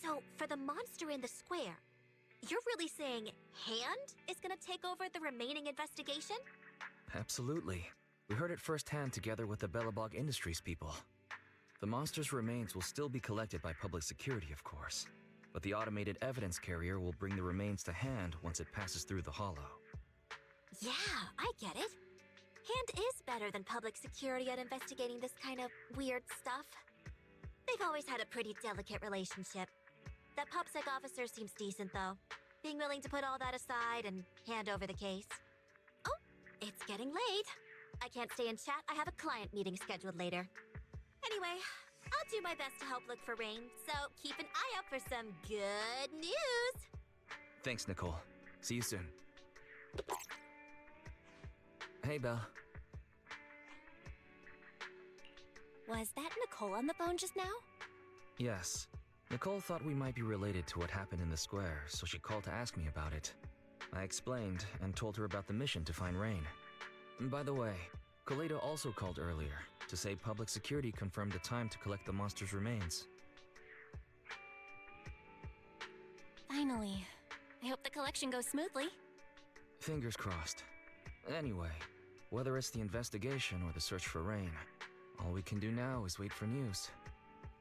So, for the monster in the square, you're really saying Hand is gonna take over the remaining investigation? Absolutely. We heard it firsthand together with the Bellabog Industries people. The monster's remains will still be collected by public security, of course. But the automated evidence carrier will bring the remains to Hand once it passes through the hollow. Yeah, I get it. Hand is better than public security at investigating this kind of weird stuff. They've always had a pretty delicate relationship. That PubSec officer seems decent, though. Being willing to put all that aside and hand over the case. Oh, it's getting late. I can't stay and chat. I have a client meeting scheduled later. Anyway, I'll do my best to help look for Rain, so keep an eye out for some good news. Thanks, Nicole. See you soon. Hey, Belle. Was that Nicole on the phone just now? Yes. Nicole thought we might be related to what happened in the square, so she called to ask me about it. I explained and told her about the mission to find Rain. And by the way, Kaleida also called earlier to say public security confirmed the time to collect the monster's remains. Finally. I hope the collection goes smoothly. Fingers crossed. Anyway, whether it's the investigation or the search for Rain, all we can do now is wait for news.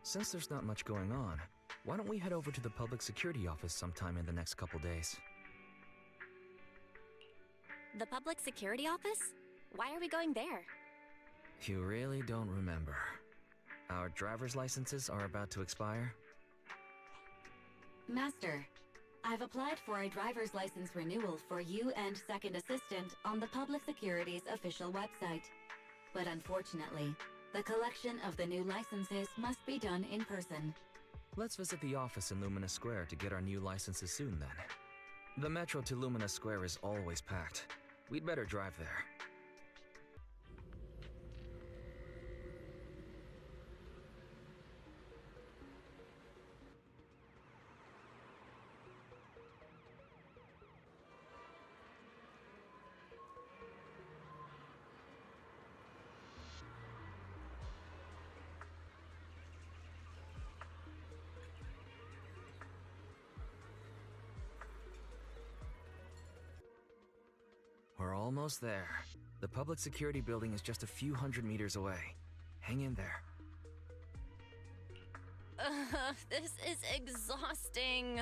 Since there's not much going on, why don't we head over to the public security office sometime in the next couple days? The public security office? Why are we going there? You really don't remember. Our driver's licenses are about to expire. Master, I've applied for a driver's license renewal for you and second assistant on the Public Security's official website. But unfortunately, the collection of the new licenses must be done in person. Let's visit the office in Lumina Square to get our new licenses soon then. The metro to Lumina Square is always packed. We'd better drive there. We're almost there. The public security building is just a few hundred meters away. Hang in there. This is exhausting.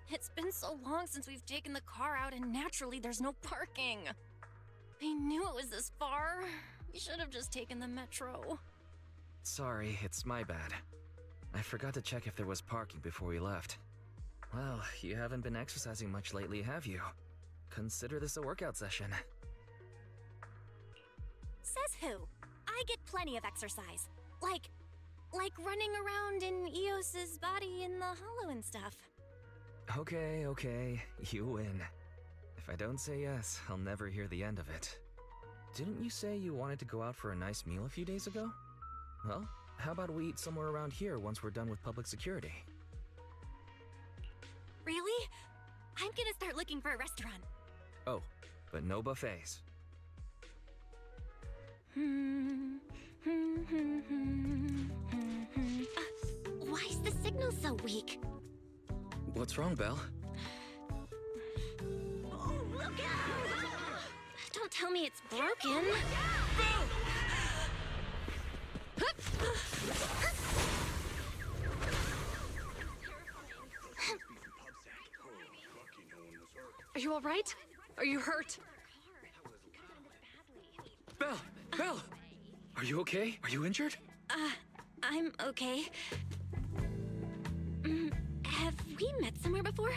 It's been so long since we've taken the car out, and naturally there's no parking. I knew it was this far. We should have just taken the metro. Sorry, it's my bad. I forgot to check if there was parking before we left. Well, you haven't been exercising much lately, have you? Consider this a workout session. Says who? I get plenty of exercise. Like running around in Eos's body in the hollow and stuff. Okay, you win. If I don't say yes, I'll never hear the end of it. Didn't you say you wanted to go out for a nice meal a few days ago? Well, how about we eat somewhere around here once we're done with public security? Really? I'm gonna start looking for a restaurant. Oh, but no buffets. Why is the signal so weak? What's wrong, Belle? Oh, look out! Don't tell me it's broken. Are you all right? Are you hurt? Belle! Are you okay? Are you injured? I'm okay. Have we met somewhere before?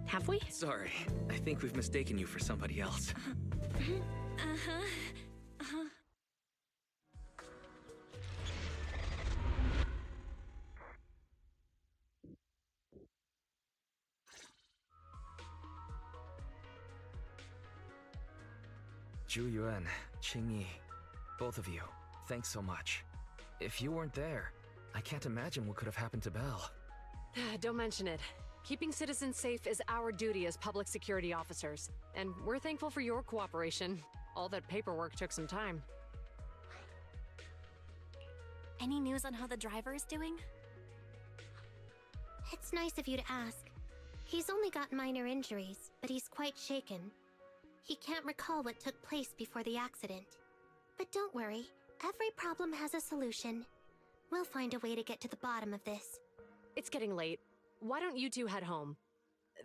Have we? Sorry, I think we've mistaken you for somebody else. Zhu Yuan, Qing Yi, both of you, thanks so much. If you weren't there, I can't imagine what could have happened to Belle. Don't mention it. Keeping citizens safe is our duty as public security officers, and we're thankful for your cooperation. All that paperwork took some time. Any news on how the driver is doing? It's nice of you to ask. He's only got minor injuries, but he's quite shaken. He can't recall what took place before the accident. But don't worry, every problem has a solution. We'll find a way to get to the bottom of this. It's getting late. Why don't you two head home?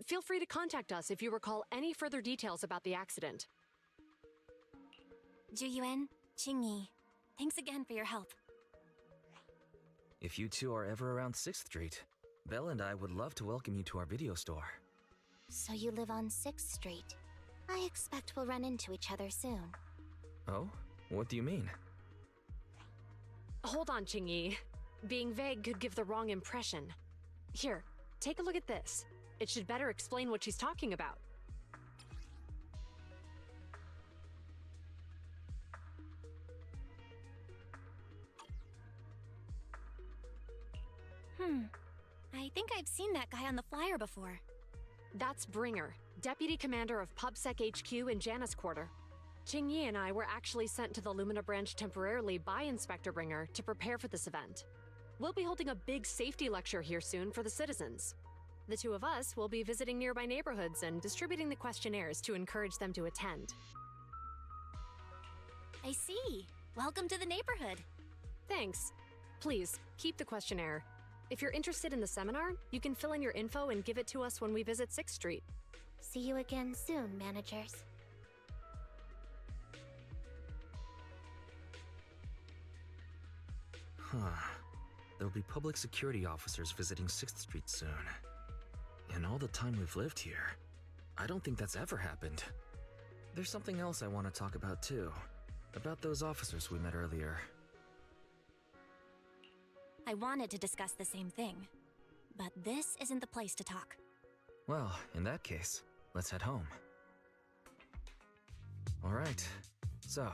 Feel free to contact us if you recall any further details about the accident. Juyuan, Qingyi, thanks again for your help. If you two are ever around 6th Street, Belle and I would love to welcome you to our video store. So you live on 6th Street. I expect we'll run into each other soon. Oh? What do you mean? Hold on, Qingyi. Being vague could give the wrong impression. Here, take a look at this. It should better explain what she's talking about. I think I've seen that guy on the flyer before. That's Bringer, Deputy Commander of PubSec HQ in Janus Quarter. Qingyi and I were actually sent to the Lumina branch temporarily by Inspector Bringer to prepare for this event. We'll be holding a big safety lecture here soon for the citizens. The two of us will be visiting nearby neighborhoods and distributing the questionnaires to encourage them to attend. I see. Welcome to the neighborhood. Thanks. Please, keep the questionnaire. If you're interested in the seminar, you can fill in your info and give it to us when we visit 6th Street. See you again soon, managers. There'll be public security officers visiting 6th Street soon. In all the time we've lived here, I don't think that's ever happened. There's something else I want to talk about too. About those officers we met earlier. I wanted to discuss the same thing, but this isn't the place to talk. Well, in that case, let's head home. Alright, so,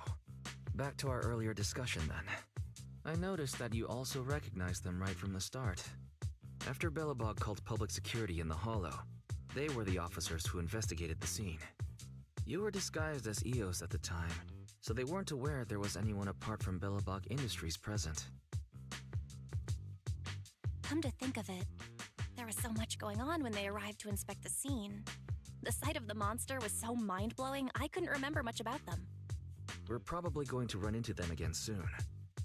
back to our earlier discussion then. I noticed that you also recognized them right from the start. After Belobog called public security in the Hollow, they were the officers who investigated the scene. You were disguised as EOS at the time, so they weren't aware there was anyone apart from Belobog Industries present. Come to think of it, there was so much going on when they arrived to inspect the scene. The sight of the monster was so mind-blowing, I couldn't remember much about them. We're probably going to run into them again soon,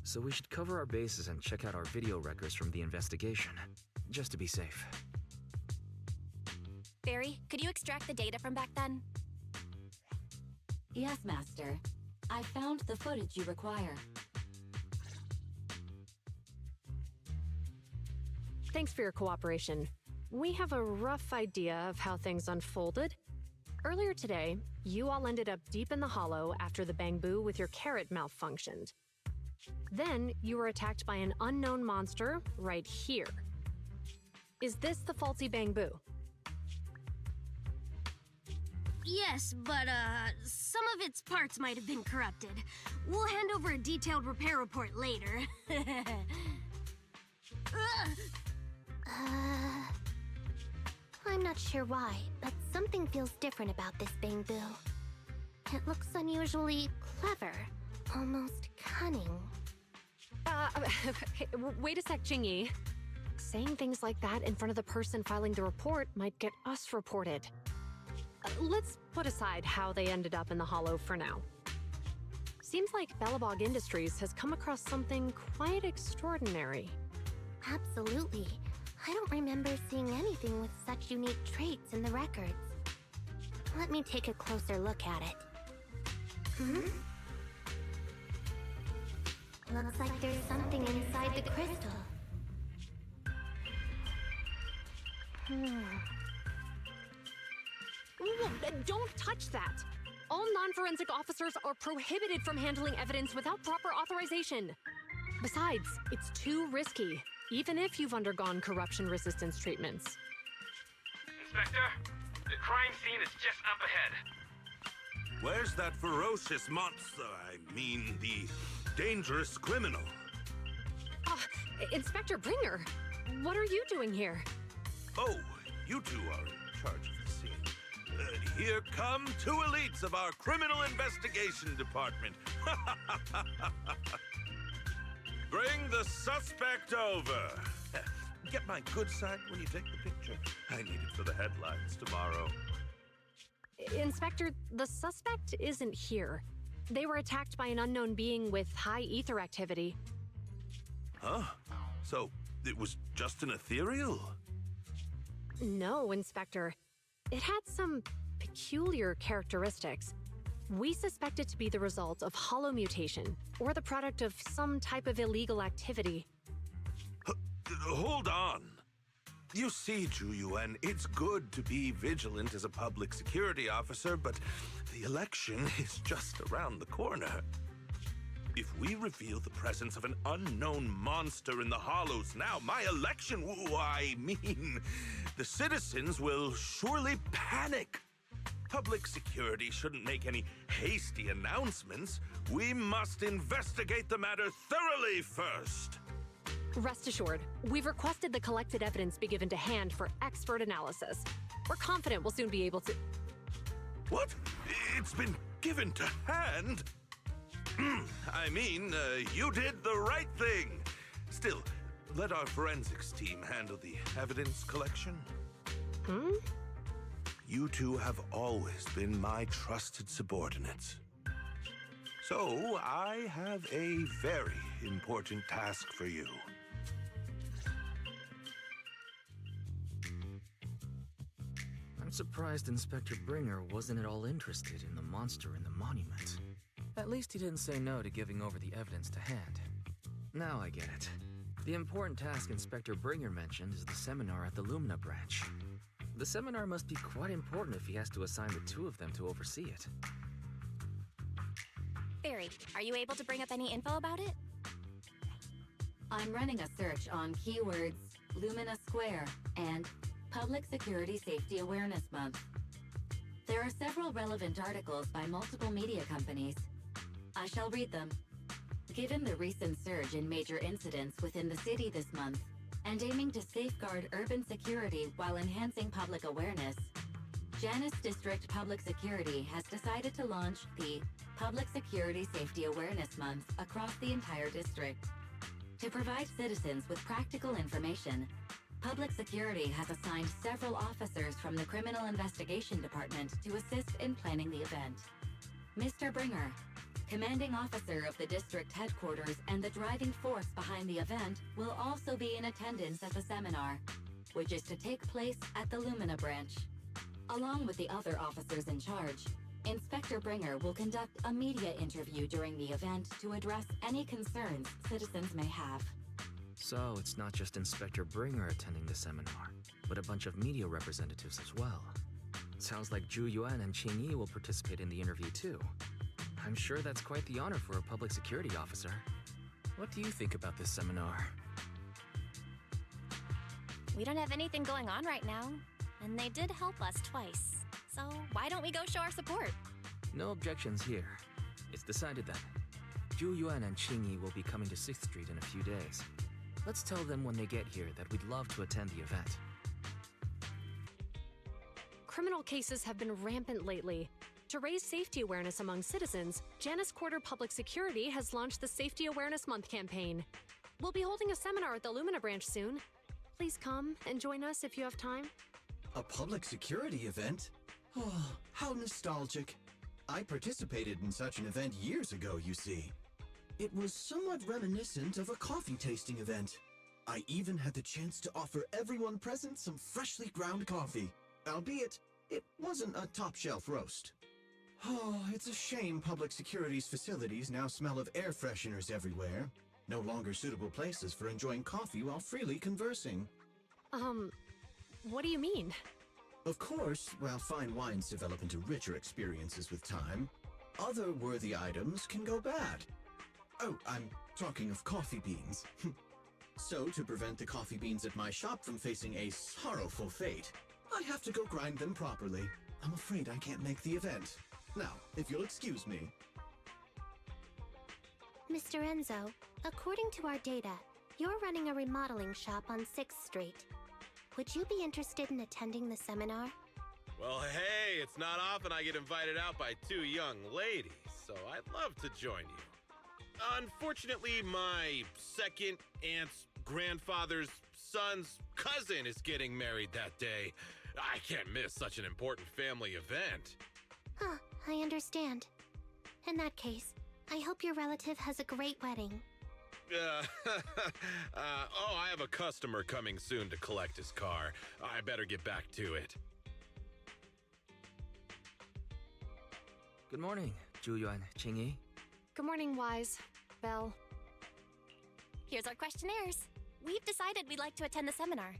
so we should cover our bases and check out our video records from the investigation, just to be safe. Barry, could you extract the data from back then? Yes, Master. I found the footage you require. Thanks for your cooperation. We have a rough idea of how things unfolded. Earlier today, you all ended up deep in the Hollow after the bamboo with your carrot malfunctioned. Then, you were attacked by an unknown monster right here. Is this the faulty bamboo? Yes, but, some of its parts might have been corrupted. We'll hand over a detailed repair report later. I'm not sure why, but something feels different about this bamboo. It looks unusually clever, almost cunning. Wait a sec, Qingyi. Saying things like that in front of the person filing the report might get us reported. Let's put aside how they ended up in the Hollow for now. Seems like Belobog Industries has come across something quite extraordinary. Absolutely. I don't remember seeing anything with such unique traits in the records. Let me take a closer look at it. Looks like there's something inside the crystal. Don't touch that! All non-forensic officers are prohibited from handling evidence without proper authorization. Besides, it's too risky, even if you've undergone corruption resistance treatments. Inspector, the crime scene is just up ahead. Where's that ferocious monster? I mean, the dangerous criminal. Inspector Bringer, what are you doing here? Oh, you two are in charge of the scene. Here come two elites of our criminal investigation department. Bring the suspect over. get my good side when you take the picture. I need it for the headlines tomorrow. Inspector, the suspect isn't here. They were attacked by an unknown being with high ether activity. Huh? So, it was just an ethereal? No, Inspector. It had some peculiar characteristics. We suspect it to be the result of hollow mutation, or the product of some type of illegal activity. Hold on. You see, Zhu Yuan, it's good to be vigilant as a public security officer, but the election is just around the corner. If we reveal the presence of an unknown monster in the Hollows now, my election, the citizens will surely panic. Public security shouldn't make any hasty announcements. We must investigate the matter thoroughly first. Rest assured, we've requested the collected evidence be given to hand for expert analysis. We're confident we'll soon be able to... What? It's been given to hand? I mean, you did the right thing. Still, let our forensics team handle the evidence collection. You two have always been my trusted subordinates. So, I have a very important task for you. I'm surprised Inspector Bringer wasn't at all interested in the monster in the monument. At least he didn't say no to giving over the evidence to hand. Now I get it. The important task Inspector Bringer mentioned is the seminar at the Lumina branch. The seminar must be quite important if he has to assign the two of them to oversee it. Barry, are you able to bring up any info about it? I'm running a search on keywords Lumina Square and Public Security Safety Awareness Month. There are several relevant articles by multiple media companies. I shall read them. Given the recent surge in major incidents within the city this month, and aiming to safeguard urban security while enhancing public awareness, Janus District Public Security has decided to launch the Public Security Safety Awareness Month across the entire district. To provide citizens with practical information, Public Security has assigned several officers from the Criminal Investigation Department to assist in planning the event. Mr. Bringer, commanding officer of the district headquarters and the driving force behind the event, will also be in attendance at the seminar, which is to take place at the Lumina branch. Along with the other officers in charge, Inspector Bringer will conduct a media interview during the event to address any concerns citizens may have. So it's not just Inspector Bringer attending the seminar, but a bunch of media representatives as well. Sounds like Zhu Yuan and Qing Yi will participate in the interview too. I'm sure that's quite the honor for a public security officer. What do you think about this seminar? We don't have anything going on right now, and they did help us twice. So why don't we go show our support? No objections here. It's decided then. Zhu Yuan and Qing Yi will be coming to 6th Street in a few days. Let's tell them when they get here that we'd love to attend the event. Criminal cases have been rampant lately. To raise safety awareness among citizens, Janus Quarter Public Security has launched the Safety Awareness Month campaign. We'll be holding a seminar at the Lumina branch soon. Please come and join us if you have time. A public security event? Oh, how nostalgic. I participated in such an event years ago, you see. It was somewhat reminiscent of a coffee tasting event. I even had the chance to offer everyone present some freshly ground coffee, albeit it wasn't a top-shelf roast. Oh, it's a shame public security's facilities now smell of air fresheners everywhere. No longer suitable places for enjoying coffee while freely conversing. What do you mean? Of course, while fine wines develop into richer experiences with time, other worthy items can go bad. Oh, I'm talking of coffee beans. So, to prevent the coffee beans at my shop from facing a sorrowful fate, I have to go grind them properly. I'm afraid I can't make the event. Now, if you'll excuse me. Mr. Enzo, according to our data, you're running a remodeling shop on 6th Street. Would you be interested in attending the seminar? Well, hey, it's not often I get invited out by two young ladies, so I'd love to join you. Unfortunately, my second aunt's grandfather's son's cousin is getting married that day. I can't miss such an important family event. Huh, I understand. In that case, I hope your relative has a great wedding. I have a customer coming soon to collect his car. I better get back to it. Good morning, Zhuyuan, Qingyi. Good morning, Wise. Belle. Here's our questionnaires. We've decided we'd like to attend the seminar.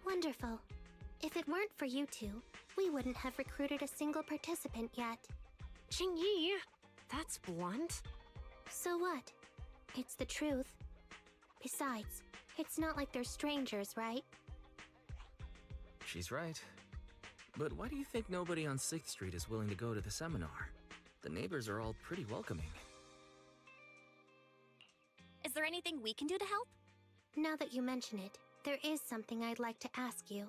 Wonderful. If it weren't for you two, we wouldn't have recruited a single participant yet. Qingyi, that's blunt. So what? It's the truth. Besides, it's not like they're strangers, right? She's right. But why do you think nobody on 6th Street is willing to go to the seminar? The neighbors are all pretty welcoming. Is there anything we can do to help? Now that you mention it, there is something I'd like to ask you.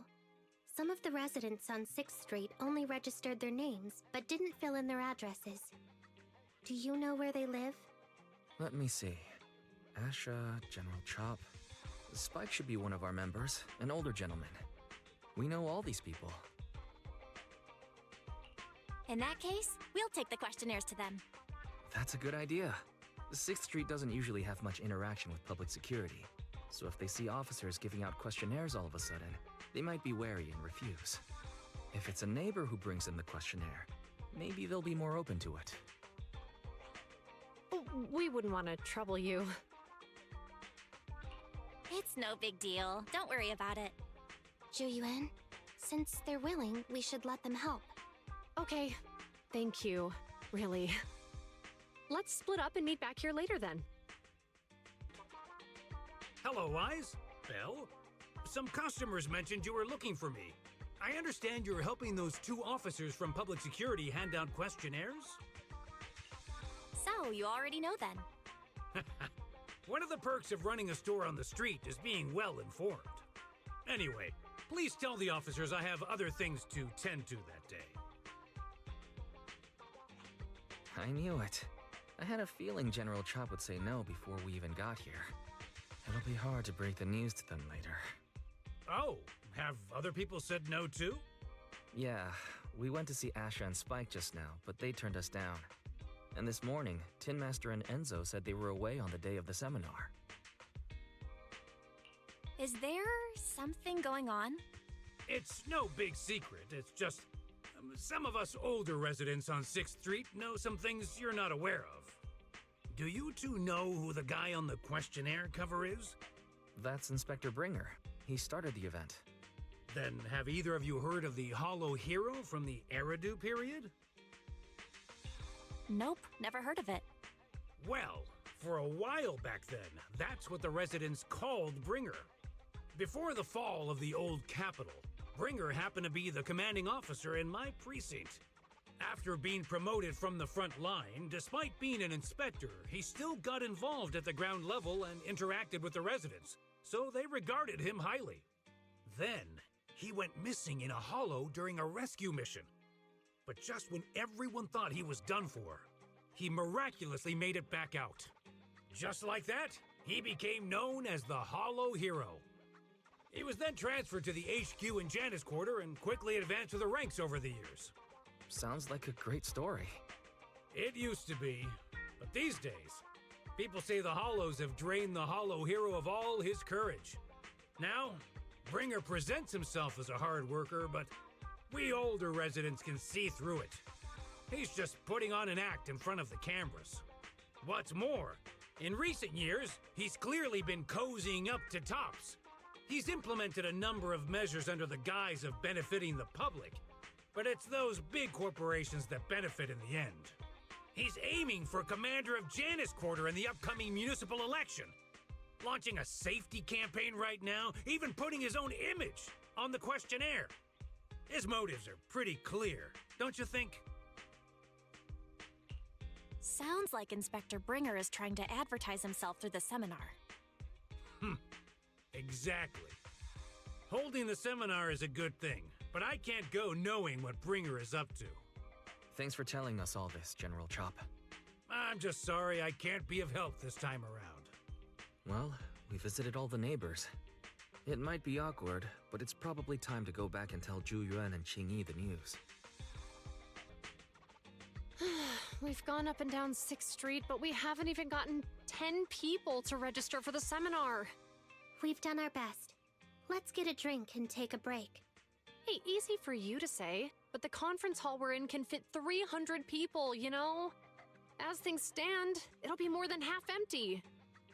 Some of the residents on 6th Street only registered their names, but didn't fill in their addresses. Do you know where they live? Let me see. Asha, General Chop. Spike should be one of our members, an older gentleman. We know all these people. In that case, we'll take the questionnaires to them. That's a good idea. 6th Street doesn't usually have much interaction with public security, so if they see officers giving out questionnaires all of a sudden, they might be wary and refuse. If it's a neighbor who brings in the questionnaire, maybe they'll be more open to it. We wouldn't want to trouble you. It's no big deal. Don't worry about it. Zhuyuan, since they're willing, we should let them help. Okay, thank you. Really. Let's split up and meet back here later then. Hello, Wise. Belle? Some customers mentioned you were looking for me. I understand you're helping those two officers from public security hand out questionnaires? So, you already know then. One of the perks of running a store on the street is being well informed. Anyway, please tell the officers I have other things to tend to that day. I knew it. I had a feeling General Chop would say no before we even got here. It'll be hard to break the news to them later. Oh, have other people said no too? Yeah, we went to see Asha and Spike just now, but they turned us down. And this morning, Tin Master and Enzo said they were away on the day of the seminar. Is there something going on? It's no big secret. It's just some of us older residents on 6th Street know some things you're not aware of. Do you two know who the guy on the questionnaire cover is? That's Inspector Bringer. He started the event. Then have either of you heard of the Hollow Hero from the Eridu period? Nope, never heard of it. Well, for a while back then, that's what the residents called Bringer. Before the fall of the old capital, Bringer happened to be the commanding officer in my precinct. After being promoted from the front line, despite being an inspector, he still got involved at the ground level and interacted with the residents, so they regarded him highly. Then, he went missing in a hollow during a rescue mission. But just when everyone thought he was done for, he miraculously made it back out. Just like that, he became known as the Hollow Hero. He was then transferred to the HQ in Janus Quarter and quickly advanced to the ranks over the years. Sounds like a great story. It used to be, but these days, people say the Hollows have drained the Hollow Hero of all his courage. Now, Bringer presents himself as a hard worker, but we older residents can see through it. He's just putting on an act in front of the cameras. What's more, in recent years, he's clearly been cozying up to tops. He's implemented a number of measures under the guise of benefiting the public, but it's those big corporations that benefit in the end. He's aiming for commander of Janus Quarter in the upcoming municipal election, launching a safety campaign right now, even putting his own image on the questionnaire. His motives are pretty clear, don't you think? Sounds like Inspector Bringer is trying to advertise himself through the seminar. Exactly. Holding the seminar is a good thing, but I can't go knowing what Bringer is up to. Thanks for telling us all this, General Chop. I'm just sorry I can't be of help this time around. Well, we visited all the neighbors. It might be awkward, but it's probably time to go back and tell Zhu Yuan and Qingyi the news. We've gone up and down 6th Street, but we haven't even gotten 10 people to register for the seminar. We've done our best. Let's get a drink and take a break. Hey, easy for you to say, but the conference hall we're in can fit 300 people, you know? As things stand, it'll be more than half empty.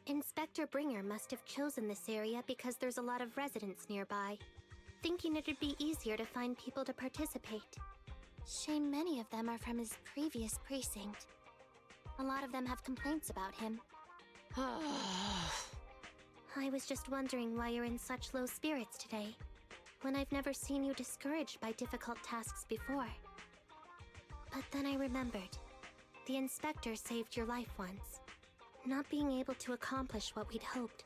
Inspector Bringer must have chosen this area because there's a lot of residents nearby, thinking it'd be easier to find people to participate. Shame many of them are from his previous precinct. A lot of them have complaints about him. I was just wondering why you're in such low spirits today, when I've never seen you discouraged by difficult tasks before. But then I remembered. The inspector saved your life once. Not being able to accomplish what we'd hoped,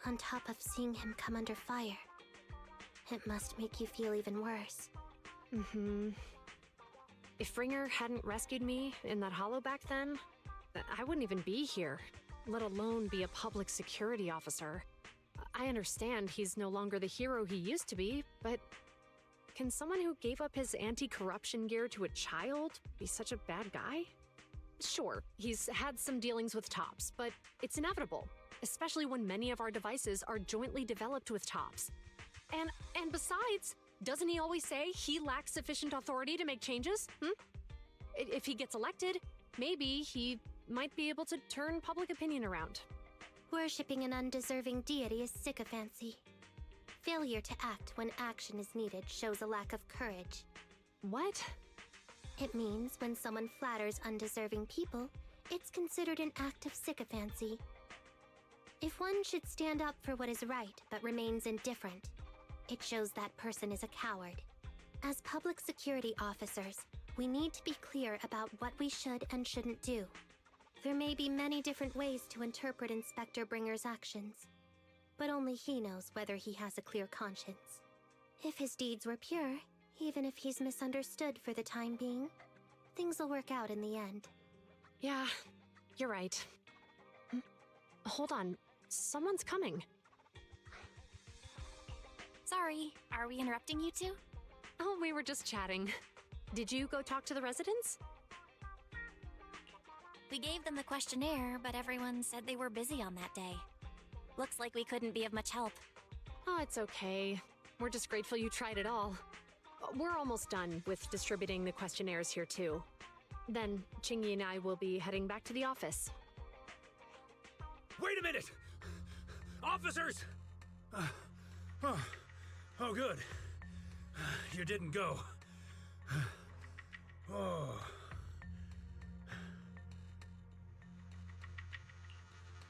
on top of seeing him come under fire. It must make you feel even worse. If Bringer hadn't rescued me in that hollow back then, I wouldn't even be here, let alone be a public security officer. I understand he's no longer the hero he used to be, but can someone who gave up his anti-corruption gear to a child be such a bad guy? Sure, he's had some dealings with Tops, but it's inevitable, especially when many of our devices are jointly developed with Tops. And besides, doesn't he always say he lacks sufficient authority to make changes? If he gets elected, maybe he might be able to turn public opinion around. Worshipping an undeserving deity is sycophancy. Failure to act when action is needed shows a lack of courage. What? It means when someone flatters undeserving people, it's considered an act of sycophancy. If one should stand up for what is right but remains indifferent, it shows that person is a coward. As public security officers, we need to be clear about what we should and shouldn't do. There may be many different ways to interpret Inspector Bringer's actions, but only he knows whether he has a clear conscience. If his deeds were pure, even if he's misunderstood for the time being, things will work out in the end. Yeah, you're right. Hold on, someone's coming. Sorry, are we interrupting you two? Oh, we were just chatting. Did you go talk to the residents? We gave them the questionnaire, but everyone said they were busy on that day. Looks like we couldn't be of much help. Oh, it's okay. We're just grateful you tried it all. We're almost done with distributing the questionnaires here, too. Then, Qingyi and I will be heading back to the office. Wait a minute! Officers! Oh, good. You didn't go. Oh.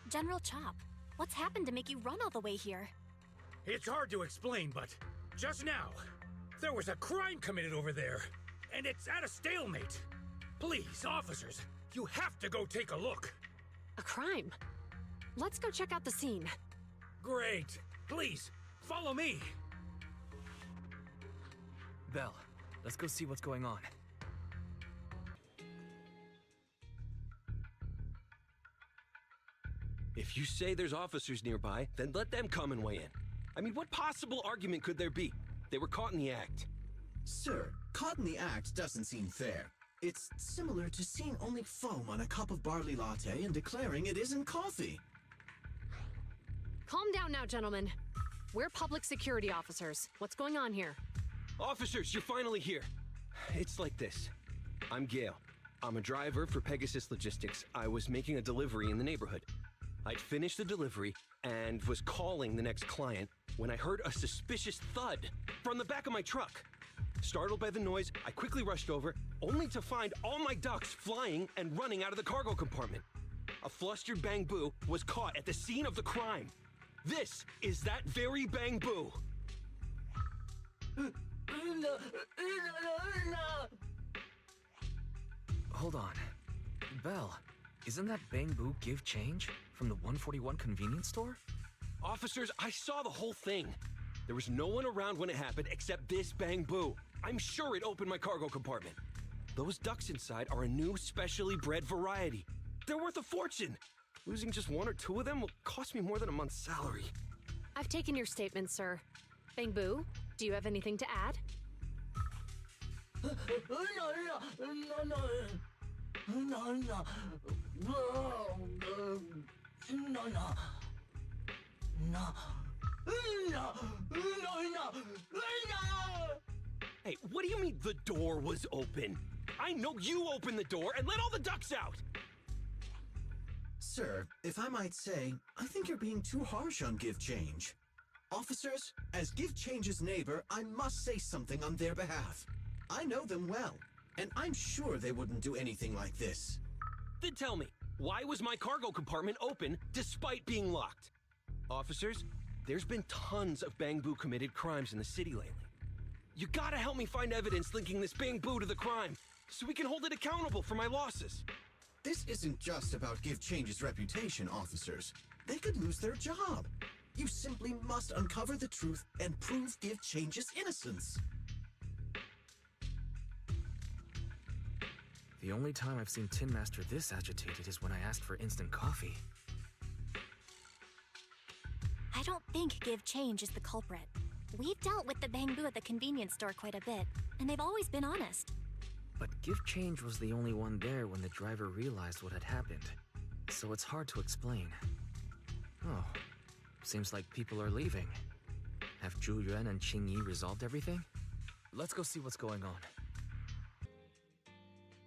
General Chop, what's happened to make you run all the way here? It's hard to explain, but just now, there was a crime committed over there, and it's at a stalemate. Please, officers, you have to go take a look. A crime? Let's go check out the scene. Great. Please, follow me. Belle, let's go see what's going on. If you say there's officers nearby, then let them come and weigh in. I mean, what possible argument could there be? They were caught in the act. Sir, caught in the act doesn't seem fair. It's similar to seeing only foam on a cup of barley latte and declaring it isn't coffee. Calm down now, gentlemen. We're public security officers. What's going on here? Officers, you're finally here. It's like this. I'm Gale. I'm a driver for Pegasus Logistics. I was making a delivery in the neighborhood. I'd finished the delivery and was calling the next client when I heard a suspicious thud from the back of my truck. Startled by the noise, I quickly rushed over, only to find all my ducks flying and running out of the cargo compartment. A flustered Bang Boo was caught at the scene of the crime. This is that very Bang Boo. Hold on. Belle, isn't that Bang Boo give change from the 141 convenience store? Officers, I saw the whole thing. There was no one around when it happened except this Bang Boo. I'm sure it opened my cargo compartment. Those ducks inside are a new specially bred variety. They're worth a fortune. Losing just one or two of them will cost me more than a month's salary. I've taken your statement, sir. Bang Boo, do you have anything to add? Hey, what do you mean the door was open? I know you opened the door and let all the ducks out! Sir, if I might say, I think you're being too harsh on Give Change. Officers, as Give Change's neighbor, I must say something on their behalf. I know them well, and I'm sure they wouldn't do anything like this. Then tell me, why was my cargo compartment open despite being locked? Officers, there's been tons of Bang Boo committed crimes in the city lately. You gotta help me find evidence linking this Bang Boo to the crime, so we can hold it accountable for my losses. This isn't just about Give Change's reputation, officers. They could lose their job. You simply must uncover the truth and prove Give Change's innocence. The only time I've seen Tin Master this agitated is when I asked for instant coffee. I don't think Give Change is the culprit. We've dealt with the Bang Boo at the convenience store quite a bit, and they've always been honest. But Give Change was the only one there when the driver realized what had happened, so it's hard to explain. Oh, seems like people are leaving. Have Zhu Yuan and Qing Yi resolved everything? Let's go see what's going on.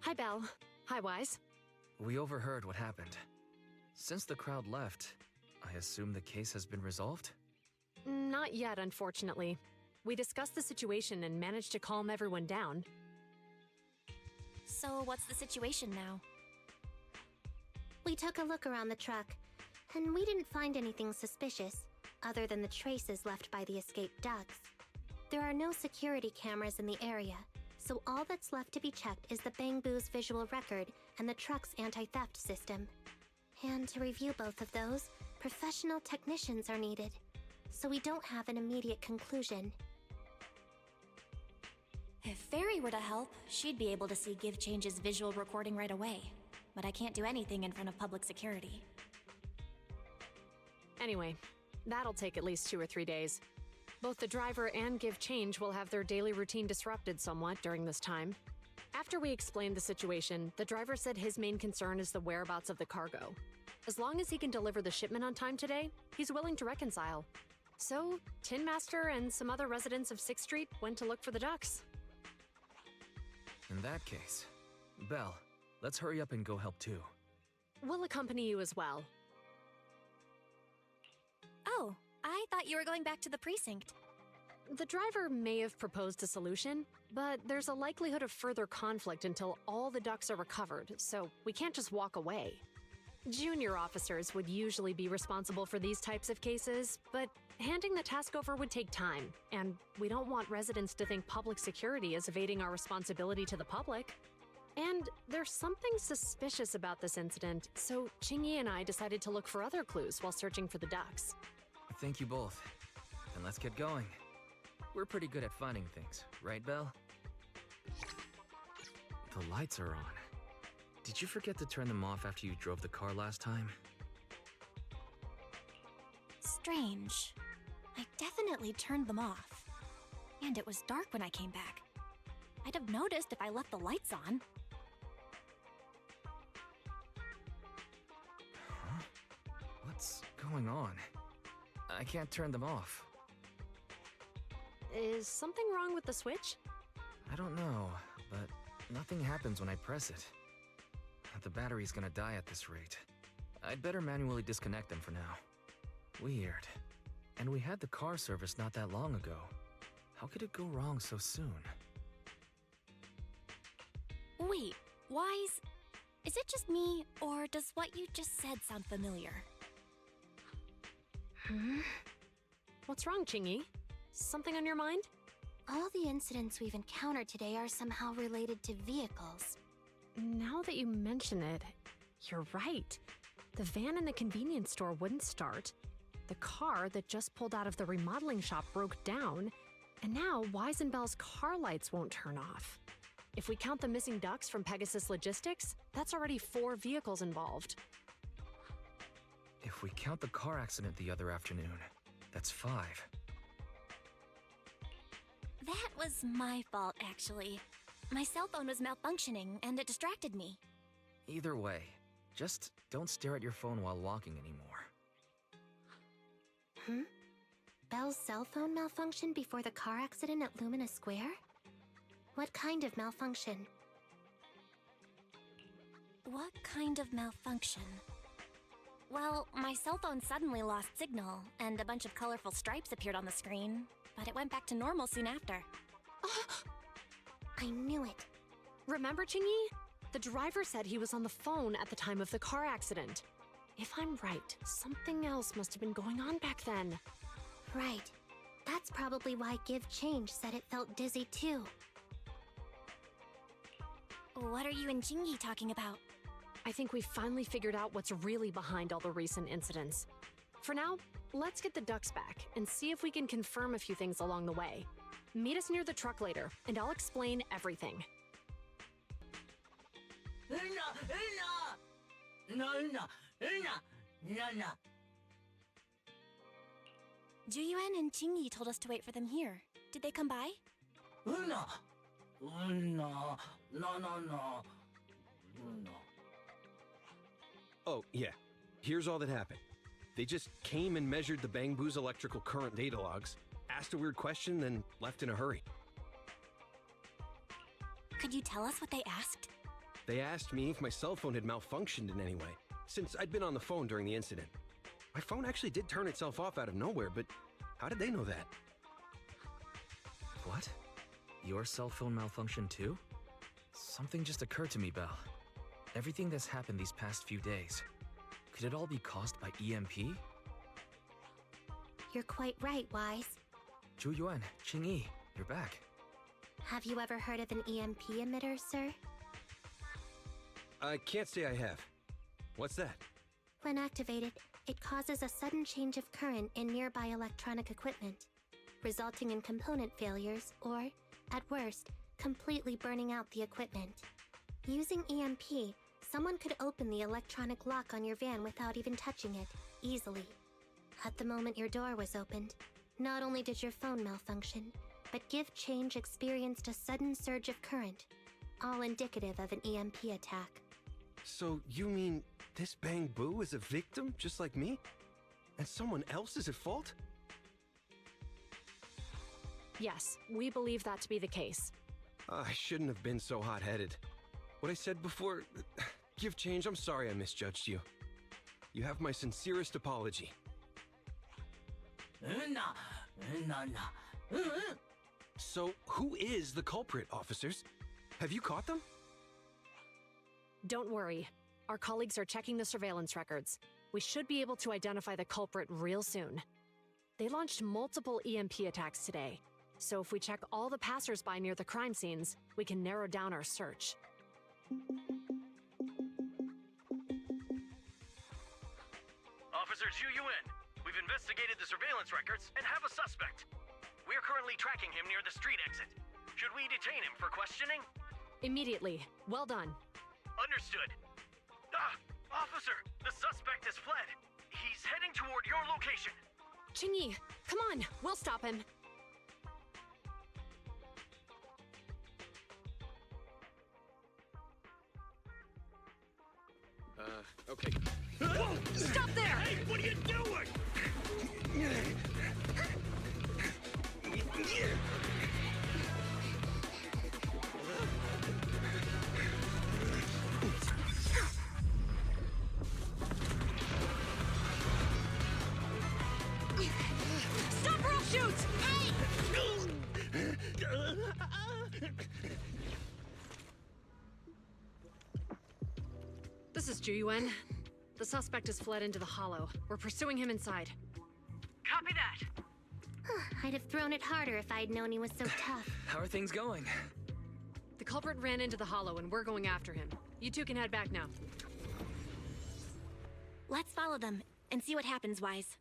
Hi, Belle. Hi, Wise. We overheard what happened. Since the crowd left, I assume the case has been resolved? Not yet, unfortunately. We discussed the situation and managed to calm everyone down. So what's the situation now? We took a look around the truck, and we didn't find anything suspicious, other than the traces left by the escaped ducks. There are no security cameras in the area, so all that's left to be checked is the Bang Boo's visual record and the truck's anti-theft system. And to review both of those, professional technicians are needed, so we don't have an immediate conclusion. If Fairy were to help, she'd be able to see Give Change's visual recording right away. But I can't do anything in front of public security. Anyway, that'll take at least 2 or 3 days. Both the driver and Give Change will have their daily routine disrupted somewhat during this time. After we explained the situation, the driver said his main concern is the whereabouts of the cargo. As long as he can deliver the shipment on time today, he's willing to reconcile. So, Tin Master and some other residents of 6th Street went to look for the ducks. In that case, Belle, let's hurry up and go help too. We'll accompany you as well. Oh, I thought you were going back to the precinct. The driver may have proposed a solution, but there's a likelihood of further conflict until all the ducks are recovered, so we can't just walk away. Junior officers would usually be responsible for these types of cases, but handing the task over would take time, and we don't want residents to think public security is evading our responsibility to the public. And there's something suspicious about this incident, so Qing Yi and I decided to look for other clues while searching for the ducks. Thank you both. Then let's get going. We're pretty good at finding things, right, Belle? The lights are on. Did you forget to turn them off after you drove the car last time? Strange. I definitely turned them off. And it was dark when I came back. I'd have noticed if I left the lights on. Huh? What's going on? I can't turn them off. Is something wrong with the switch? I don't know, but nothing happens when I press it. The battery's gonna die at this rate. I'd better manually disconnect them for now. Weird. And we had the car serviced not that long ago. How could it go wrong so soon? Wait, Wise, is it just me, or does what you just said sound familiar? What's wrong, Qing Yi? Something on your mind? All the incidents we've encountered today are somehow related to vehicles. Now that you mention it, you're right. The van in the convenience store wouldn't start. The car that just pulled out of the remodeling shop broke down. And now Wise and Belle's car lights won't turn off. If we count the missing ducks from Pegasus Logistics, that's already 4 vehicles involved. If we count the car accident the other afternoon, that's 5. That was my fault, actually. My cell phone was malfunctioning, and it distracted me. Either way, just don't stare at your phone while walking anymore. Belle's cell phone malfunctioned before the car accident at Lumina Square? What kind of malfunction? What kind of malfunction? Well, my cell phone suddenly lost signal, and a bunch of colorful stripes appeared on the screen, but it went back to normal soon after. I knew it. Remember, Chingy? The driver said he was on the phone at the time of the car accident. If I'm right, something else must have been going on back then. Right. That's probably why Give Change said it felt dizzy too. What are you and Chingy talking about? I think we finally figured out what's really behind all the recent incidents. For now, let's get the ducks back and see if we can confirm a few things along the way. Meet us near the truck later, and I'll explain everything. Juyuan and Chingy told us to wait for them here. Did they come by? Oh, yeah. Here's all that happened. They just came and measured the Bang Boo's electrical current data logs, asked a weird question, then left in a hurry. Could you tell us what they asked? They asked me if my cell phone had malfunctioned in any way, since I'd been on the phone during the incident. My phone actually did turn itself off out of nowhere, but how did they know that? What? Your cell phone malfunctioned too? Something just occurred to me, Belle. Everything that's happened these past few days, could it all be caused by EMP? You're quite right, Wise. Zhu Qingyi, you're back. Have you ever heard of an EMP emitter, sir? I can't say I have. What's that? When activated, it causes a sudden change of current in nearby electronic equipment, resulting in component failures or, at worst, completely burning out the equipment. Using EMP, someone could open the electronic lock on your van without even touching it, easily. At the moment your door was opened, not only did your phone malfunction, but Give Change experienced a sudden surge of current, all indicative of an EMP attack. So you mean this Bang Boo is a victim just like me? And someone else is at fault? Yes, we believe that to be the case. I shouldn't have been so hot-headed. What I said before... Give Change, I'm sorry I misjudged you. You have my sincerest apology. So, who is the culprit, officers? Have you caught them? Don't worry. Our colleagues are checking the surveillance records. We should be able to identify the culprit real soon. They launched multiple EMP attacks today, so if we check all the passers-by near the crime scenes, we can narrow down our search. Officer Zhu Yuan, we've investigated the surveillance records and have a suspect. We're currently tracking him near the street exit. Should we detain him for questioning? Immediately. Well done. Understood. Officer, the suspect has fled. He's heading toward your location. Qingyi, come on, we'll stop him. Okay. Whoa! Stop there! Hey, what are you doing? Stop or I'll shoot! This is Juyuan. The suspect has fled into the hollow. We're pursuing him inside. Copy that. I'd have thrown it harder if I'd known he was so tough. How are things going? The culprit ran into the hollow and we're going after him. You two can head back now. Let's follow them and see what happens, Wise.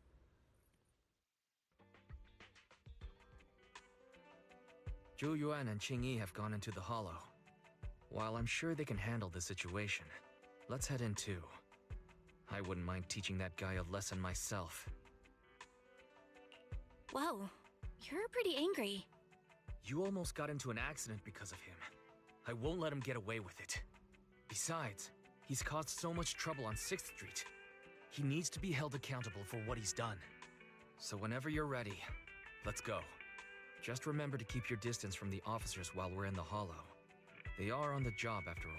Zhu Yuan and Qingyi have gone into the hollow. While I'm sure they can handle the situation, let's head in too. I wouldn't mind teaching that guy a lesson myself. Whoa, you're pretty angry. You almost got into an accident because of him. I won't let him get away with it. Besides, he's caused so much trouble on 6th Street. He needs to be held accountable for what he's done. So whenever you're ready, let's go. Just remember to keep your distance from the officers while we're in the Hollow. They are on the job after all.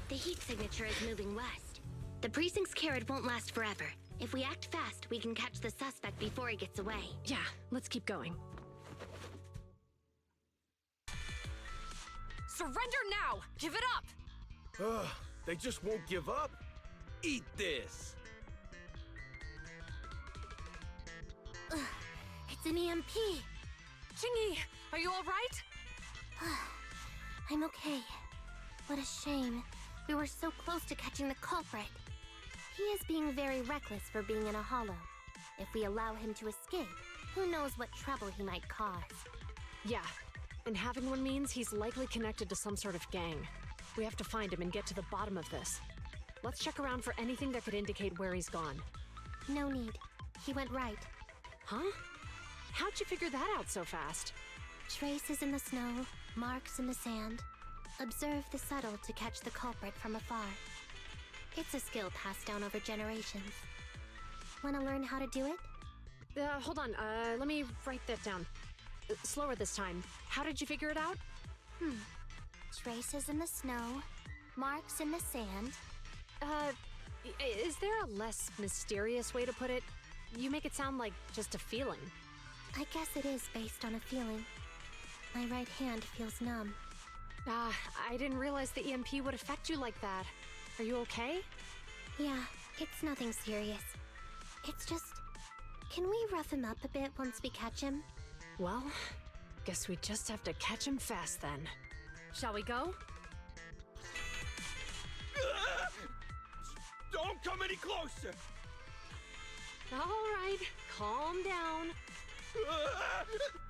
The heat signature is moving west. The precinct's carrot won't last forever. If we act fast, we can catch the suspect before he gets away. Yeah, let's keep going. Surrender now! Give it up! Ugh, they just won't give up. Eat this. Ugh, it's an EMP. Chingy, are you all right? I'm okay. What a shame. We were so close to catching the culprit. He is being very reckless for being in a hollow. If we allow him to escape, who knows what trouble he might cause. Yeah, and having one means he's likely connected to some sort of gang. We have to find him and get to the bottom of this. Let's check around for anything that could indicate where he's gone. No need. He went right. Huh? How'd you figure that out so fast? Traces in the snow, marks in the sand. Observe the subtle to catch the culprit from afar. It's a skill passed down over generations. Want to learn how to do it? Hold on, let me write that down. Slower this time. How did you figure it out? Traces in the snow, marks in the sand. Is there a less mysterious way to put it? You make it sound like just a feeling. I guess it is based on a feeling. My right hand feels numb. I didn't realize the EMP would affect you like that. Are you okay? Yeah, it's nothing serious. It's just... Can we rough him up a bit once we catch him? Well, guess we just have to catch him fast then. Shall we go? Don't come any closer. All right, calm down.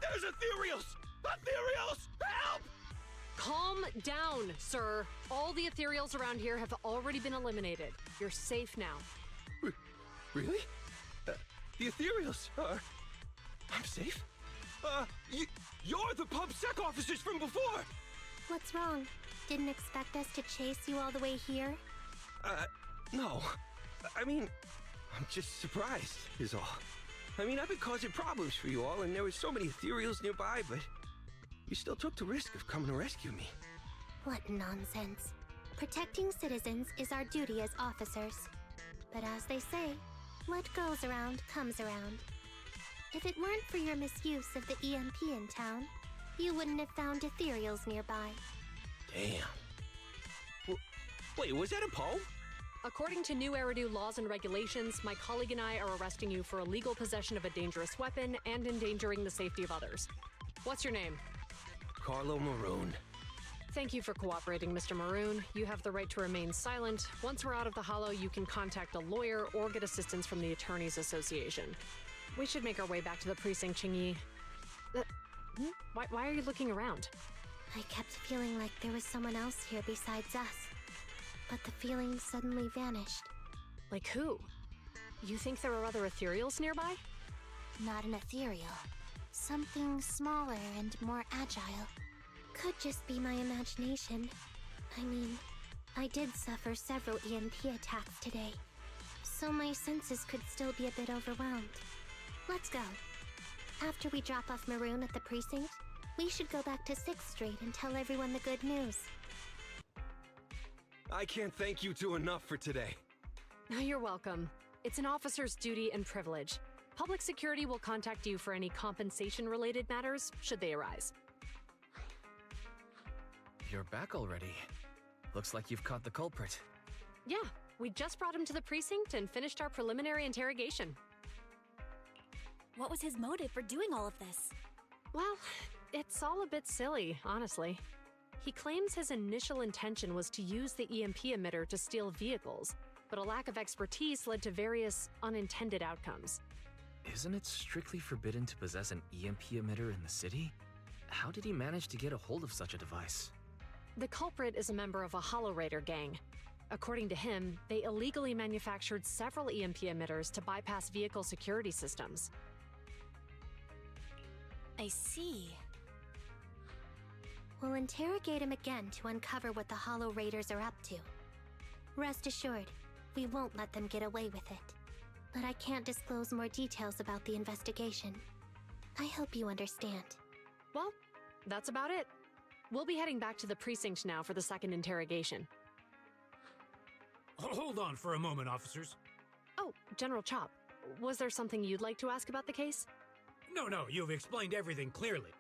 There's ethereals! Ethereals! Help! Calm down, sir. All the ethereals around here have already been eliminated. You're safe now. Really? The ethereals are... I'm safe? You're the PubSec officers from before! What's wrong? Didn't expect us to chase you all the way here? No. I mean, I'm just surprised, is all. I mean, I've been causing problems for you all, and there were so many ethereals nearby, but you still took the risk of coming to rescue me. What nonsense. Protecting citizens is our duty as officers. But as they say, what goes around comes around. If it weren't for your misuse of the EMP in town, you wouldn't have found ethereals nearby. Damn. Wait, was that a poem? According to new Eridu laws and regulations, my colleague and I are arresting you for illegal possession of a dangerous weapon and endangering the safety of others. What's your name? Carlo Maroon. Thank you for cooperating, Mr. Maroon. You have the right to remain silent. Once we're out of the Hollow, you can contact a lawyer or get assistance from the Attorneys Association. We should make our way back to the precinct, Qingyi. Why are you looking around? I kept feeling like there was someone else here besides us. But the feeling suddenly vanished. Like who? You think there are other ethereals nearby? Not an ethereal. Something smaller and more agile. Could just be my imagination. I mean, I did suffer several EMP attacks today, so my senses could still be a bit overwhelmed. Let's go. After we drop off Maroon at the precinct, we should go back to 6th Street and tell everyone the good news. I can't thank you two enough for today. No, you're welcome. It's an officer's duty and privilege. Public security will contact you for any compensation-related matters, should they arise. You're back already. Looks like you've caught the culprit. Yeah, we just brought him to the precinct and finished our preliminary interrogation. What was his motive for doing all of this? Well, it's all a bit silly, honestly. He claims his initial intention was to use the EMP emitter to steal vehicles, but a lack of expertise led to various unintended outcomes. Isn't it strictly forbidden to possess an EMP emitter in the city? How did he manage to get a hold of such a device? The culprit is a member of a Hollow Raider gang. According to him, they illegally manufactured several EMP emitters to bypass vehicle security systems. I see. We'll interrogate him again to uncover what the Hollow Raiders are up to. Rest assured, we won't let them get away with it. But I can't disclose more details about the investigation. I hope you understand. Well, that's about it. We'll be heading back to the precinct now for the second interrogation. Hold on for a moment, officers. Oh, General Chop, was there something you'd like to ask about the case? No, you've explained everything clearly.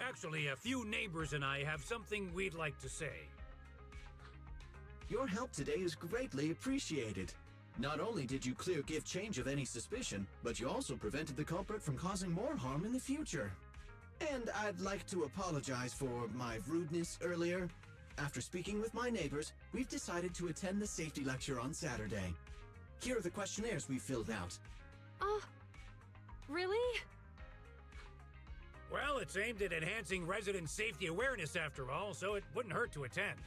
Actually, a few neighbors and I have something we'd like to say. Your help today is greatly appreciated. Not only did you clear Give Change of any suspicion, but you also prevented the culprit from causing more harm in the future. And I'd like to apologize for my rudeness earlier. After speaking with my neighbors, we've decided to attend the safety lecture on Saturday. Here are the questionnaires we filled out. Oh, really? Well, it's aimed at enhancing resident safety awareness after all, so it wouldn't hurt to attend.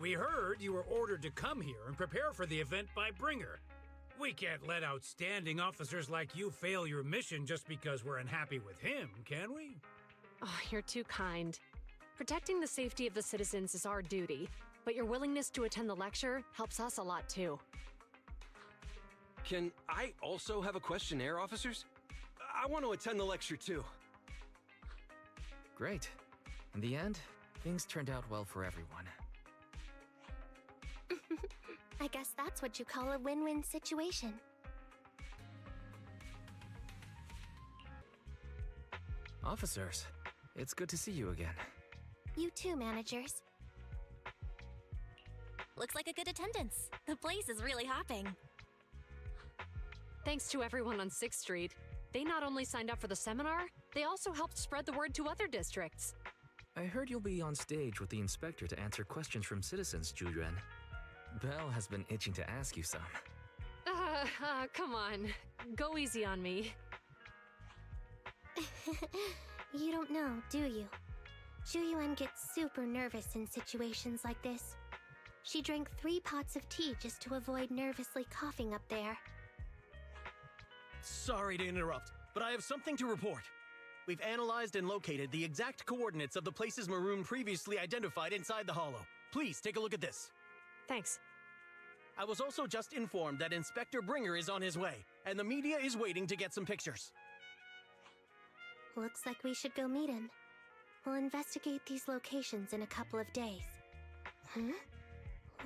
We heard you were ordered to come here and prepare for the event by Bringer. We can't let outstanding officers like you fail your mission just because we're unhappy with him, can we? Oh, you're too kind. Protecting the safety of the citizens is our duty, but your willingness to attend the lecture helps us a lot too. Can I also have a questionnaire, officers? I want to attend the lecture too. Great. In the end, things turned out well for everyone. I guess that's what you call a win-win situation. Officers, it's good to see you again. You too, managers. Looks like a good attendance. The place is really hopping. Thanks to everyone on 6th Street. They not only signed up for the seminar, they also helped spread the word to other districts. I heard you'll be on stage with the inspector to answer questions from citizens, Juyuan. Belle has been itching to ask you some. Come on. Go easy on me. You don't know, do you? Juyuan gets super nervous in situations like this. She drank 3 pots of tea just to avoid nervously coughing up there. Sorry to interrupt, but I have something to report. We've analyzed and located the exact coordinates of the places Maroon previously identified inside the Hollow. Please take a look at this. Thanks. I was also just informed that Inspector Bringer is on his way, and the media is waiting to get some pictures. Looks like we should go meet him. We'll investigate these locations in a couple of days.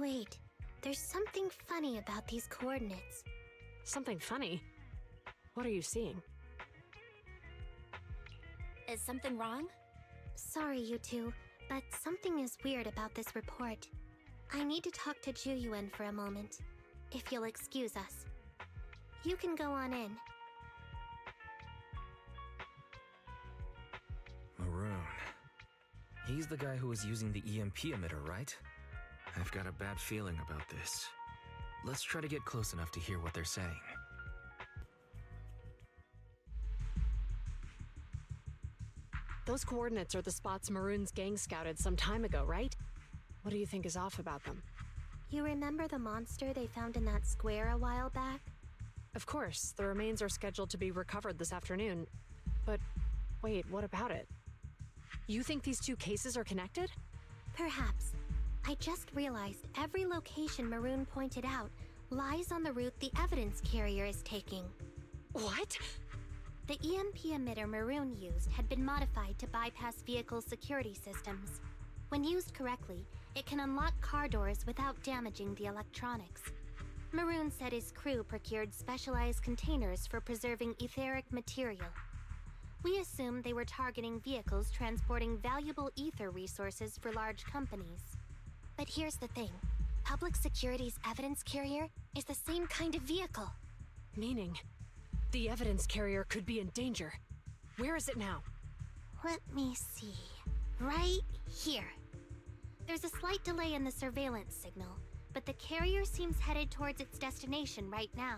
Wait, there's something funny about these coordinates. Something funny? What are you seeing? Is something wrong? Sorry, you two, but something is weird about this report. I need to talk to Juyuan for a moment, if you'll excuse us. You can go on in. Maroon. He's the guy who was using the EMP emitter, right? I've got a bad feeling about this. Let's try to get close enough to hear what they're saying. Those coordinates are the spots Maroon's gang scouted some time ago, right? What do you think is off about them? You remember the monster they found in that square a while back? Of course, the remains are scheduled to be recovered this afternoon. But wait, what about it? You think these 2 cases are connected? Perhaps. I just realized every location Maroon pointed out lies on the route the evidence carrier is taking. What? The EMP emitter Maroon used had been modified to bypass vehicle security systems. When used correctly, it can unlock car doors without damaging the electronics. Maroon said his crew procured specialized containers for preserving etheric material. We assumed they were targeting vehicles transporting valuable ether resources for large companies. But here's the thing. Public Security's evidence carrier is the same kind of vehicle. Meaning? The evidence carrier could be in danger. Where is it now? Let me see. Right here. There's a slight delay in the surveillance signal, but the carrier seems headed towards its destination right now.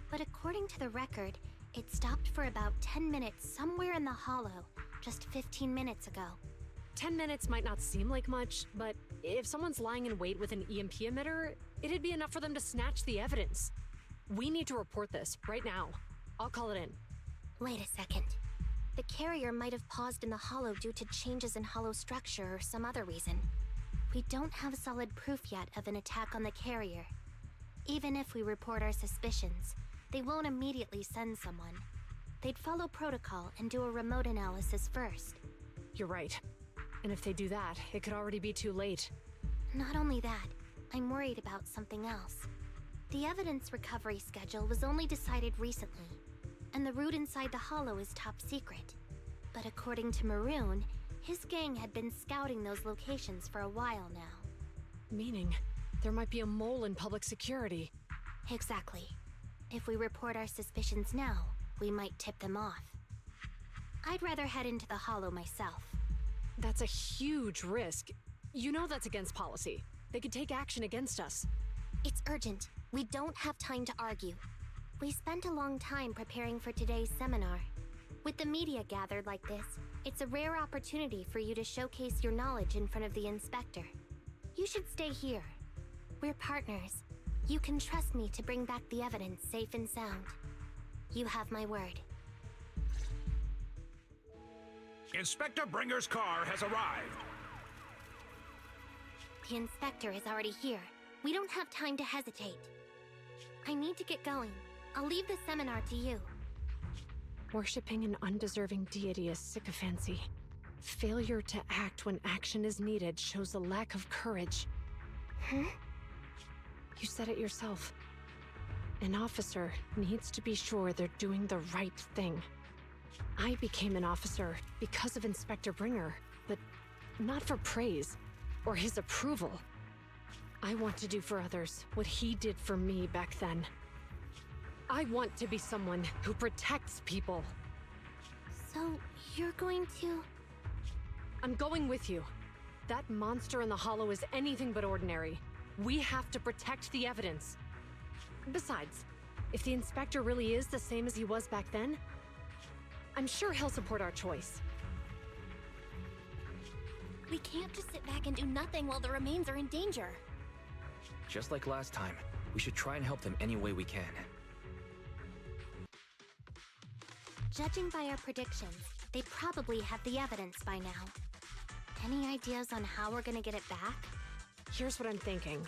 But according to the record, it stopped for about 10 minutes somewhere in the hollow, just 15 minutes ago. 10 minutes might not seem like much, but if someone's lying in wait with an EMP emitter, it'd be enough for them to snatch the evidence. We need to report this right now. I'll call it in. Wait a second. The carrier might have paused in the hollow due to changes in hollow structure or some other reason. We don't have solid proof yet of an attack on the carrier. Even if we report our suspicions, they won't immediately send someone. They'd follow protocol and do a remote analysis first. You're right. And if they do that, it could already be too late. Not only that, I'm worried about something else. The evidence recovery schedule was only decided recently, and the route inside the hollow is top secret. But according to Maroon, his gang had been scouting those locations for a while now. Meaning, there might be a mole in public security. Exactly. If we report our suspicions now, we might tip them off. I'd rather head into the hollow myself. That's a huge risk. You know that's against policy. They could take action against us. It's urgent. We don't have time to argue. We spent a long time preparing for today's seminar. With the media gathered like this, it's a rare opportunity for you to showcase your knowledge in front of the inspector. You should stay here. We're partners. You can trust me to bring back the evidence safe and sound. You have my word. Inspector Bringer's car has arrived. The inspector is already here. We don't have time to hesitate. I need to get going. I'll leave the seminar to you. Worshipping an undeserving deity is sycophancy. Failure to act when action is needed shows a lack of courage. Huh? You said it yourself. An officer needs to be sure they're doing the right thing. I became an officer because of Inspector Bringer, but not for praise or his approval. I want to do for others what he did for me back then. I want to be someone who protects people. So, you're going to... I'm going with you. That monster in the hollow is anything but ordinary. We have to protect the evidence. Besides, if the inspector really is the same as he was back then, I'm sure he'll support our choice. We can't just sit back and do nothing while the remains are in danger. Just like last time, we should try and help them any way we can. Judging by our predictions, they probably have the evidence by now. Any ideas on how we're gonna get it back? Here's what I'm thinking.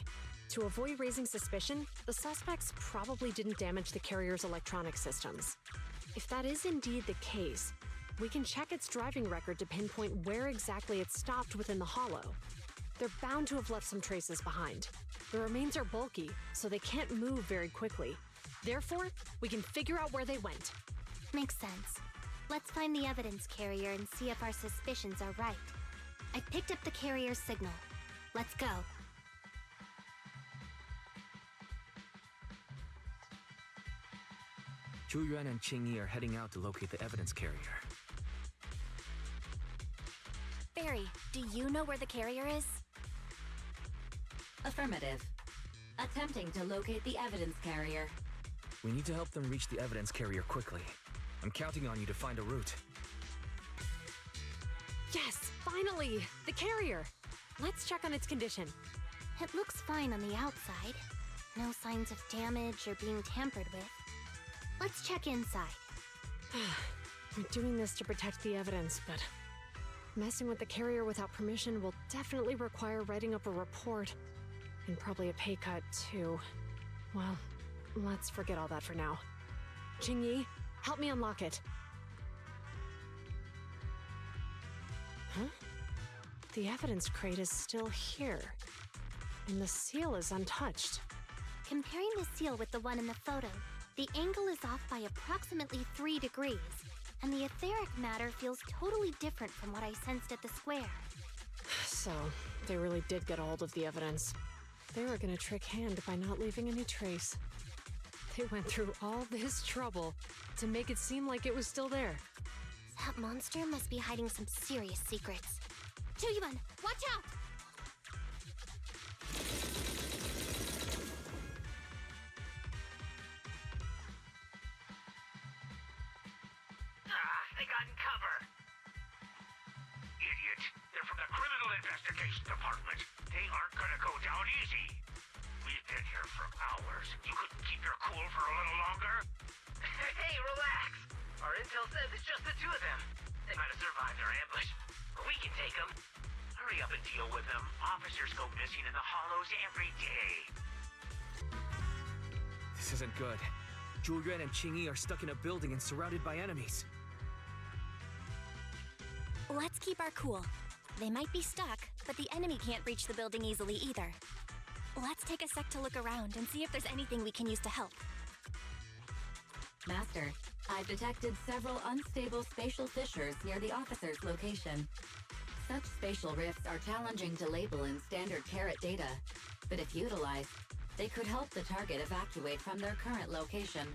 To avoid raising suspicion, the suspects probably didn't damage the carrier's electronic systems. If that is indeed the case, we can check its driving record to pinpoint where exactly it stopped within the hollow. They're bound to have left some traces behind. The remains are bulky, so they can't move very quickly. Therefore, we can figure out where they went. Makes sense. Let's find the evidence carrier and see if our suspicions are right. I picked up the carrier's signal. Let's go. Zhu Yuan and Qing Yi are heading out to locate the evidence carrier. Barry, do you know where the carrier is? Affirmative. Attempting to locate the evidence carrier. We need to help them reach the evidence carrier quickly. I'm counting on you to find a route. Yes, finally! The carrier! Let's check on its condition. It looks fine on the outside. No signs of damage or being tampered with. Let's check inside. We're doing this to protect the evidence, but messing with the carrier without permission will definitely require writing up a report. And probably a pay cut, too. Well, let's forget all that for now. Qing Yi, help me unlock it. Huh? The evidence crate is still here. And the seal is untouched. Comparing the seal with the one in the photo, the angle is off by approximately 3 degrees, and the etheric matter feels totally different from what I sensed at the square. So, they really did get a hold of the evidence. They were gonna trick Hand by not leaving any trace. They went through all this trouble to make it seem like it was still there. That monster must be hiding some serious secrets. Choyuban, watch out! They got in cover. Idiot. They're from the Criminal Investigation Department. They aren't gonna go down easy. We've been here for hours. You couldn't keep your cool for a little longer? Hey, relax. Our intel says it's just the two of them. They might have survived our ambush, but we can take them. Hurry up and deal with them. Officers go missing in the hollows every day. This isn't good. Zhu Yuan and Qing Yi are stuck in a building and surrounded by enemies. Let's keep our cool. They might be stuck, but the enemy can't reach the building easily either. Let's take a sec to look around and see if there's anything we can use to help. Master, I've detected several unstable spatial fissures near the officer's location. Such spatial rifts are challenging to label in standard carat data, but if utilized, they could help the target evacuate from their current location.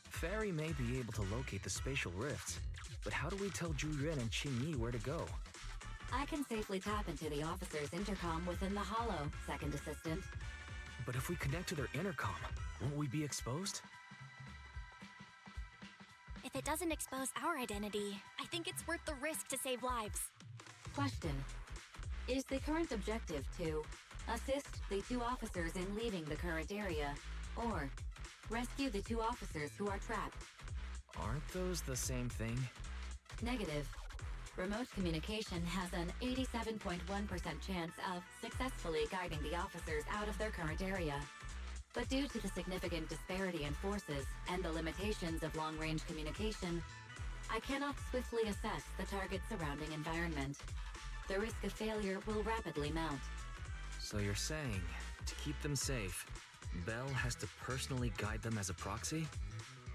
Fairy may be able to locate the spatial rifts, but how do we tell Zhu Yuan and Qing Yi where to go? I can safely tap into the officer's intercom within the hollow, second assistant. But if we connect to their intercom, won't we be exposed? If it doesn't expose our identity, I think it's worth the risk to save lives. Question. Is the current objective to assist the two officers in leaving the current area, or rescue the two officers who are trapped? Aren't those the same thing? Negative. Remote communication has an 87.1% chance of successfully guiding the officers out of their current area. But due to the significant disparity in forces and the limitations of long-range communication, I cannot swiftly assess the target's surrounding environment. The risk of failure will rapidly mount. So you're saying, to keep them safe, Belle has to personally guide them as a proxy?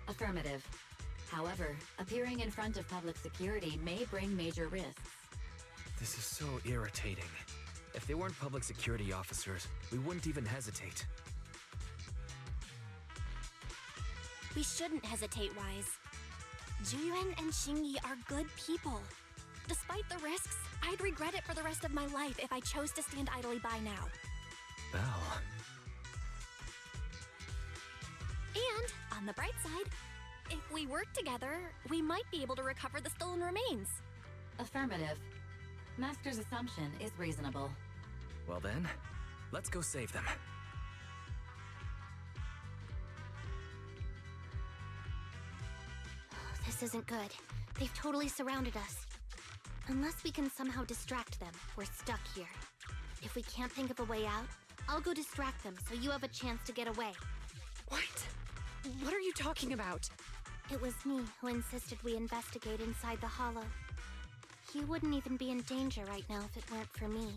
Affirmative. However, appearing in front of public security may bring major risks. This is so irritating. If they weren't public security officers, we wouldn't even hesitate. We shouldn't hesitate, Wise. Zhu Yuan and Qing Yi are good people. Despite the risks, I'd regret it for the rest of my life if I chose to stand idly by now. Belle. And, on the bright side, if we work together, we might be able to recover the stolen remains. Affirmative. Master's assumption is reasonable. Well then, let's go save them. This isn't good. They've totally surrounded us. Unless we can somehow distract them, we're stuck here. If we can't think of a way out, I'll go distract them so you have a chance to get away. What? What are you talking about? It was me who insisted we investigate inside the hollow. You wouldn't even be in danger right now if it weren't for me.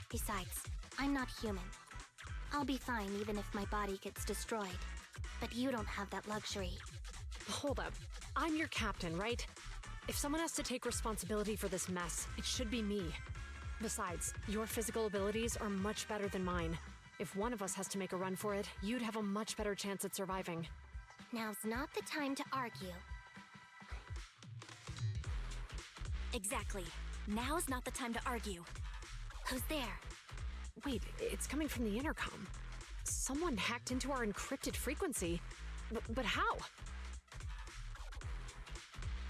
Besides, I'm not human. I'll be fine even if my body gets destroyed. But you don't have that luxury. Hold up. I'm your captain, right? If someone has to take responsibility for this mess, it should be me. Besides, your physical abilities are much better than mine. If one of us has to make a run for it, you'd have a much better chance at surviving. Now's not the time to argue. Exactly. Now's not the time to argue. Who's there? Wait, it's coming from the intercom. Someone hacked into our encrypted frequency. But how?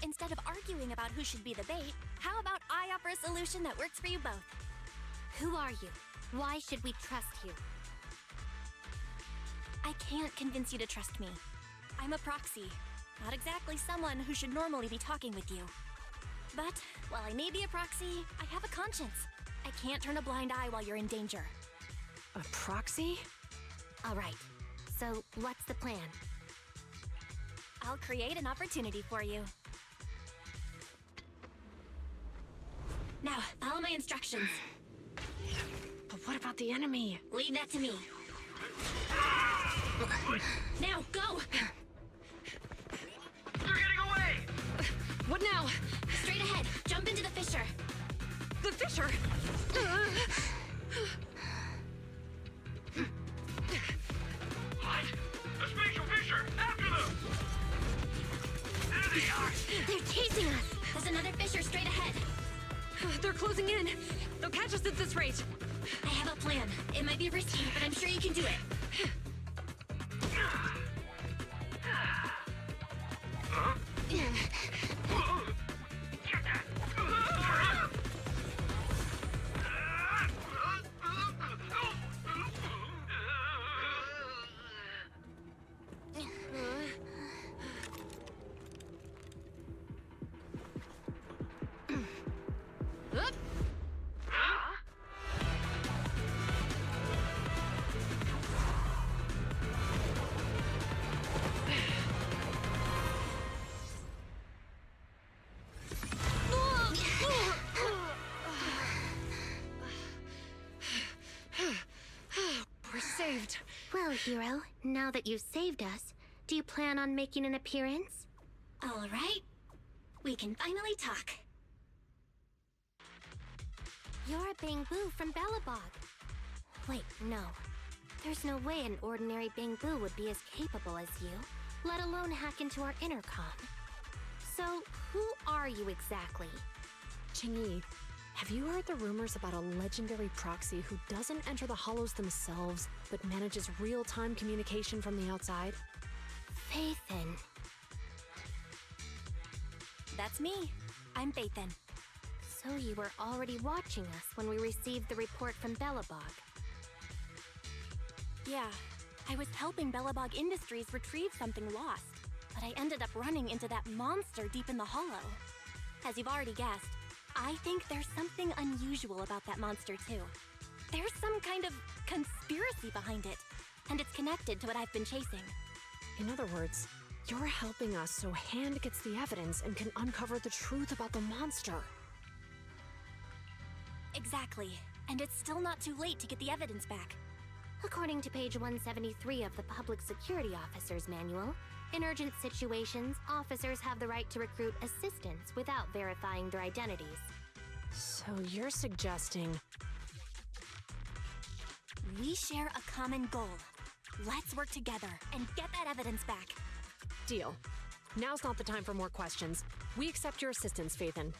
Instead of arguing about who should be the bait, how about I offer a solution that works for you both? Who are you? Why should we trust you? I can't convince you to trust me. I'm a proxy, not exactly someone who should normally be talking with you. But, while I may be a proxy, I have a conscience. I can't turn a blind eye while you're in danger. A proxy? All right, so what's the plan? I'll create an opportunity for you. Now, follow my instructions. But what about the enemy? Leave that to me. Now, go! They're getting away! What now? Straight ahead. Jump into the fissure. The fissure? What? A spatial fissure! They're closing in. They'll catch us at this rate. I have a plan. It might be risky, but I'm sure you can do it. Well, Hero, now that you've saved us, do you plan on making an appearance? All right. We can finally talk. You're a Bangbu from Belobog. Wait, no. There's no way an ordinary Bangbu would be as capable as you, let alone hack into our intercom. So, who are you exactly? Qingyi, have you heard the rumors about a legendary proxy who doesn't enter the hollows themselves, but manages real-time communication from the outside? Phaethon. That's me. I'm Phaethon. So you were already watching us when we received the report from Belobog. Yeah, I was helping Belobog Industries retrieve something lost, but I ended up running into that monster deep in the hollow. As you've already guessed, I think there's something unusual about that monster too. There's some kind of conspiracy behind it, and it's connected to what I've been chasing. In other words, you're helping us so Hand gets the evidence and can uncover the truth about the monster. Exactly, and it's still not too late to get the evidence back. According to page 173 of the Public Security Officer's Manual, in urgent situations, officers have the right to recruit assistants without verifying their identities. So you're suggesting... We share a common goal. Let's work together and get that evidence back. Deal. Now's not the time for more questions. We accept your assistance, Phaethon.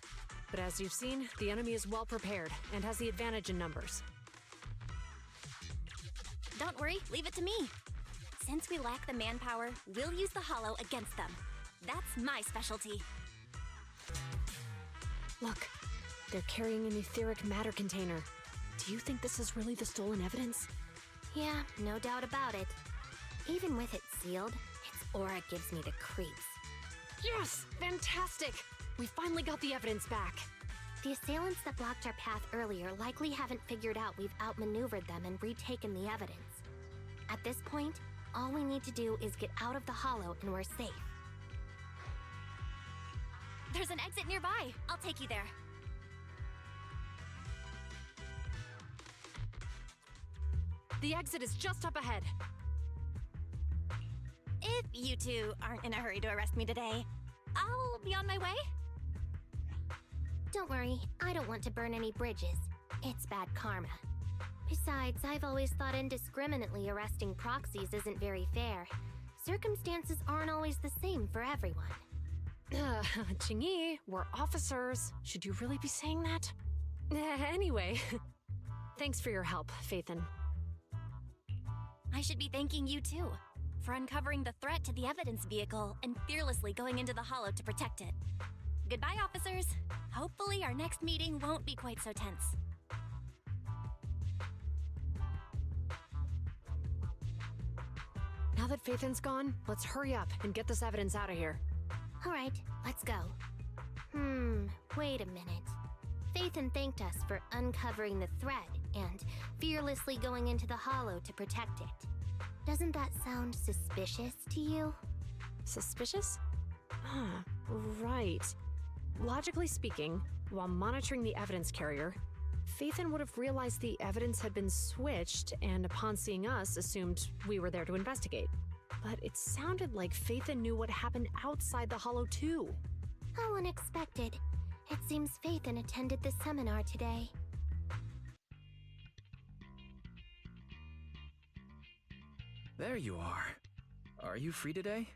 But as you've seen, the enemy is well prepared and has the advantage in numbers. Don't worry, leave it to me. Since we lack the manpower, we'll use the hollow against them. That's my specialty. Look, they're carrying an etheric matter container. Do you think this is really the stolen evidence? Yeah, no doubt about it. Even with it sealed, its aura gives me the creeps. Yes! Fantastic! We finally got the evidence back. The assailants that blocked our path earlier likely haven't figured out we've outmaneuvered them and retaken the evidence. At this point, all we need to do is get out of the hollow and we're safe. There's an exit nearby. I'll take you there. The exit is just up ahead. If you two aren't in a hurry to arrest me today, I'll be on my way. Don't worry, I don't want to burn any bridges. It's bad karma. Besides, I've always thought indiscriminately arresting proxies isn't very fair. Circumstances aren't always the same for everyone. Qingyi, we're officers. Should you really be saying that? Anyway, thanks for your help, Phaethon. I should be thanking you too, for uncovering the threat to the evidence vehicle and fearlessly going into the hollow to protect it. Goodbye, officers. Hopefully our next meeting won't be quite so tense. Now that Phaethon's gone, let's hurry up and get this evidence out of here. All right, let's go. Wait a minute. Phaethon thanked us for uncovering the threat and fearlessly going into the hollow to protect it. Doesn't that sound suspicious to you? Suspicious? Right. Logically speaking, while monitoring the evidence carrier, Phaethon would have realized the evidence had been switched and upon seeing us assumed we were there to investigate. But it sounded like Phaethon knew what happened outside the hollow too. How unexpected. It seems Phaethon attended the seminar today. There you are. Are you free today?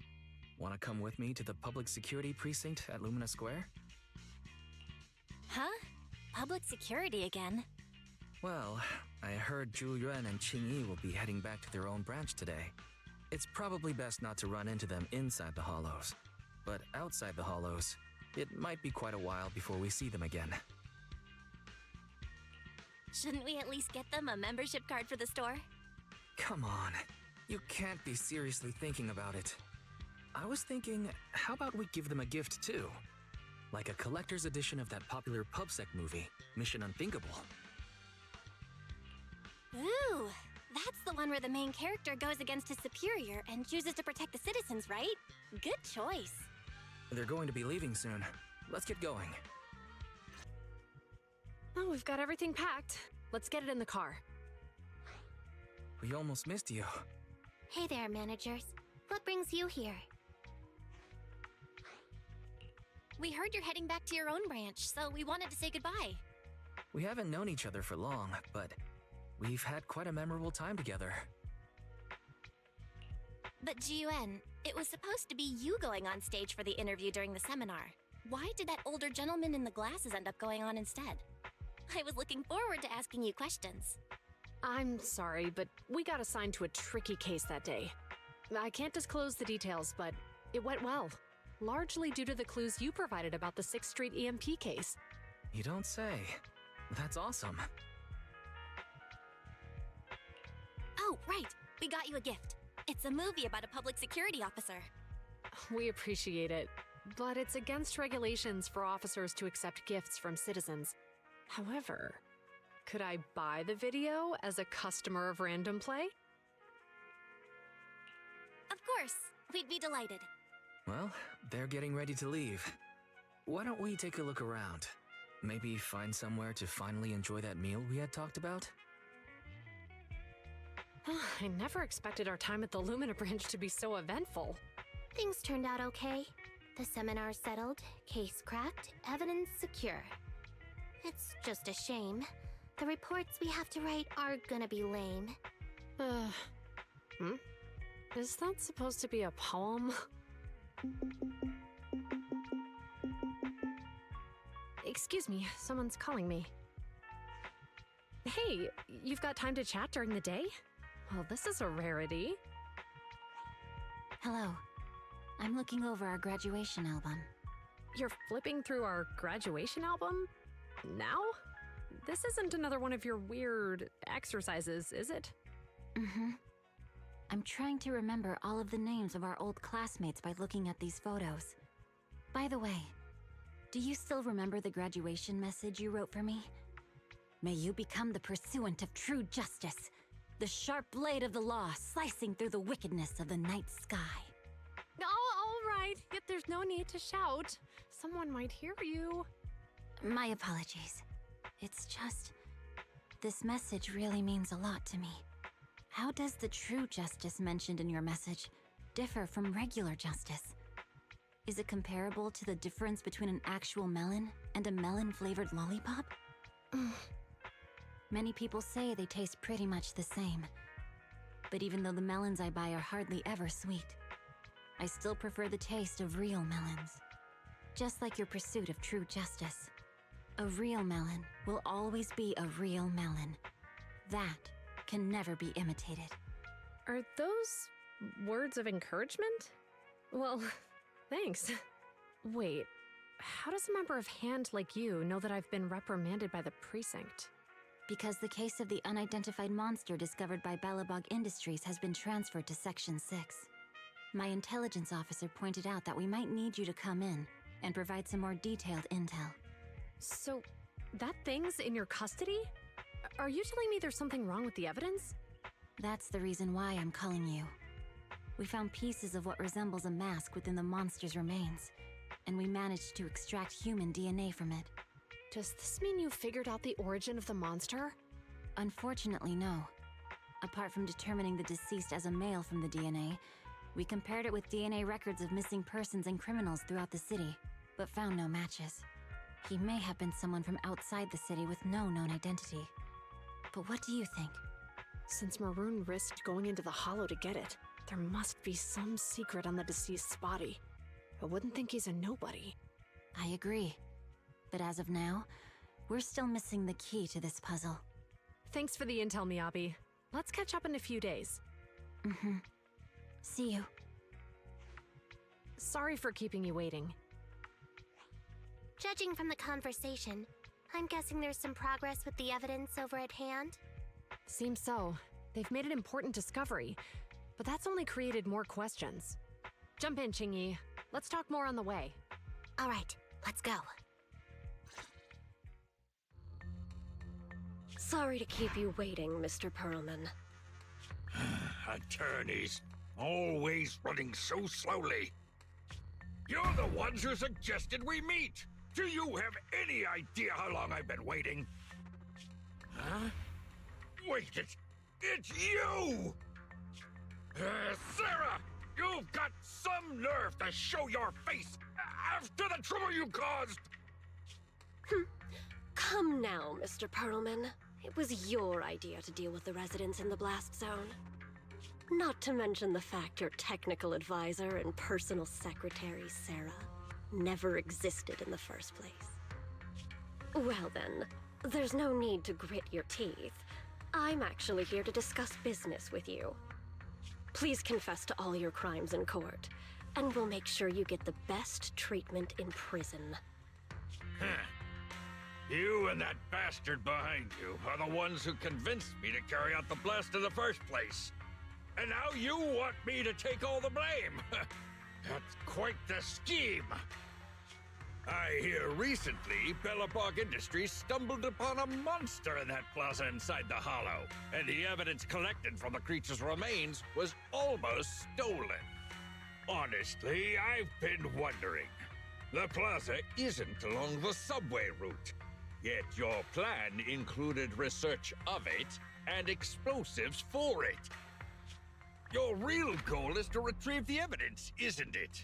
Want to come with me to the public security precinct at Lumina Square? Huh? Public security again. Well, I heard Zhu Yuan and Qing Yi will be heading back to their own branch today. It's probably best not to run into them inside the Hollows. But outside the Hollows, it might be quite a while before we see them again. Shouldn't we at least get them a membership card for the store? Come on, you can't be seriously thinking about it. I was thinking, how about we give them a gift too? Like a collector's edition of that popular PubSec movie, Mission Unthinkable. Ooh, that's the one where the main character goes against his superior and chooses to protect the citizens, right? Good choice. They're going to be leaving soon. Let's get going. Oh, we've got everything packed. Let's get it in the car. We almost missed you. Hey there, managers. What brings you here? We heard you're heading back to your own branch, so we wanted to say goodbye. We haven't known each other for long, but we've had quite a memorable time together. But Ji-Yuan, it was supposed to be you going on stage for the interview during the seminar. Why did that older gentleman in the glasses end up going on instead? I was looking forward to asking you questions. I'm sorry, but we got assigned to a tricky case that day. I can't disclose the details, but it went well. Largely due to the clues you provided about the 6th Street EMP case. You don't say. That's awesome. Oh, right. We got you a gift. It's a movie about a public security officer. We appreciate it, but it's against regulations for officers to accept gifts from citizens. However, could I buy the video as a customer of Random Play? Of course. We'd be delighted. Well, they're getting ready to leave. Why don't we take a look around? Maybe find somewhere to finally enjoy that meal we had talked about? I never expected our time at the Lumina branch to be so eventful. Things turned out okay. The seminar settled, case cracked, evidence secure. It's just a shame. The reports we have to write are gonna be lame. Is that supposed to be a poem? Excuse me, someone's calling me. Hey, you've got time to chat during the day? Well, this is a rarity. Hello. I'm looking over our graduation album. You're flipping through our graduation album? Now? This isn't another one of your weird exercises, is it? Mm-hmm. I'm trying to remember all of the names of our old classmates by looking at these photos. By the way, do you still remember the graduation message you wrote for me? May you become the pursuant of true justice, the sharp blade of the law slicing through the wickedness of the night sky. Oh, all right. Yet there's no need to shout. Someone might hear you. My apologies. It's just, this message really means a lot to me. How does the true justice mentioned in your message differ from regular justice? Is it comparable to the difference between an actual melon and a melon-flavored lollipop? Many people say they taste pretty much the same. But even though the melons I buy are hardly ever sweet, I still prefer the taste of real melons. Just like your pursuit of true justice. A real melon will always be a real melon. That can never be imitated. Are those words of encouragement? Well, thanks. Wait, how does a member of HAND like you know that I've been reprimanded by the precinct? Because the case of the unidentified monster discovered by Balabog Industries has been transferred to Section 6. My intelligence officer pointed out that we might need you to come in and provide some more detailed intel. So, that thing's in your custody? Are you telling me there's something wrong with the evidence? That's the reason why I'm calling you. We found pieces of what resembles a mask within the monster's remains, and we managed to extract human DNA from it. Does this mean you figured out the origin of the monster? Unfortunately, no. Apart from determining the deceased as a male from the DNA, we compared it with DNA records of missing persons and criminals throughout the city, but found no matches. He may have been someone from outside the city with no known identity. But what do you think? Since Maroon risked going into the Hollow to get it, there must be some secret on the deceased's body. I wouldn't think he's a nobody. I agree. But as of now, we're still missing the key to this puzzle. Thanks for the intel, Miyabi. Let's catch up in a few days. Mm-hmm. See you. Sorry for keeping you waiting. Judging from the conversation, I'm guessing there's some progress with the evidence over at hand? Seems so. They've made an important discovery, but that's only created more questions. Jump in, Qingyi. Let's talk more on the way. All right, let's go. Sorry to keep you waiting, Mr. Perlman. Attorneys, always running so slowly. You're the ones who suggested we meet. Do you have any idea how long I've been waiting? Huh? Wait, it's you! Sarah! You've got some nerve to show your face after the trouble you caused! Come now, Mr. Perlman. It was your idea to deal with the residents in the blast zone. Not to mention the fact your technical advisor and personal secretary, Sarah, never existed in the first place. Well then, there's no need to grit your teeth. I'm actually here to discuss business with you. Please confess to all your crimes in court, and we'll make sure you get the best treatment in prison. Huh. You and that bastard behind you are the ones who convinced me to carry out the blast in the first place. And now you want me to take all the blame. That's quite the scheme. I hear recently Bellabog Industries stumbled upon a monster in that plaza inside the Hollow, and the evidence collected from the creature's remains was almost stolen. Honestly, I've been wondering. The plaza isn't along the subway route, yet your plan included research of it and explosives for it. Your real goal is to retrieve the evidence, isn't it?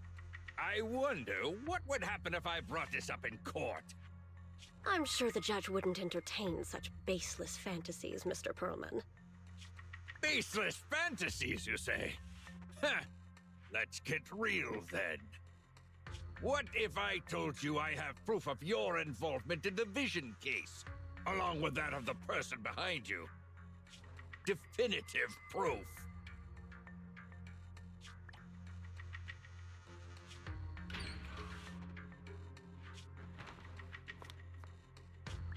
I wonder what would happen if I brought this up in court. I'm sure the judge wouldn't entertain such baseless fantasies, Mr. Perlman. Baseless fantasies, you say? Huh. Let's get real, then. What if I told you I have proof of your involvement in the Vision case, along with that of the person behind you? Definitive proof.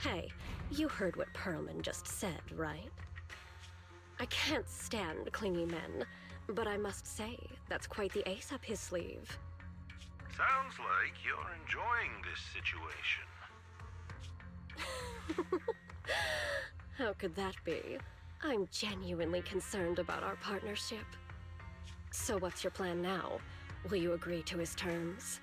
Hey, you heard what Perlman just said, right? I can't stand clingy men, but I must say, that's quite the ace up his sleeve. Sounds like you're enjoying this situation. How could that be? I'm genuinely concerned about our partnership. So what's your plan now? Will you agree to his terms?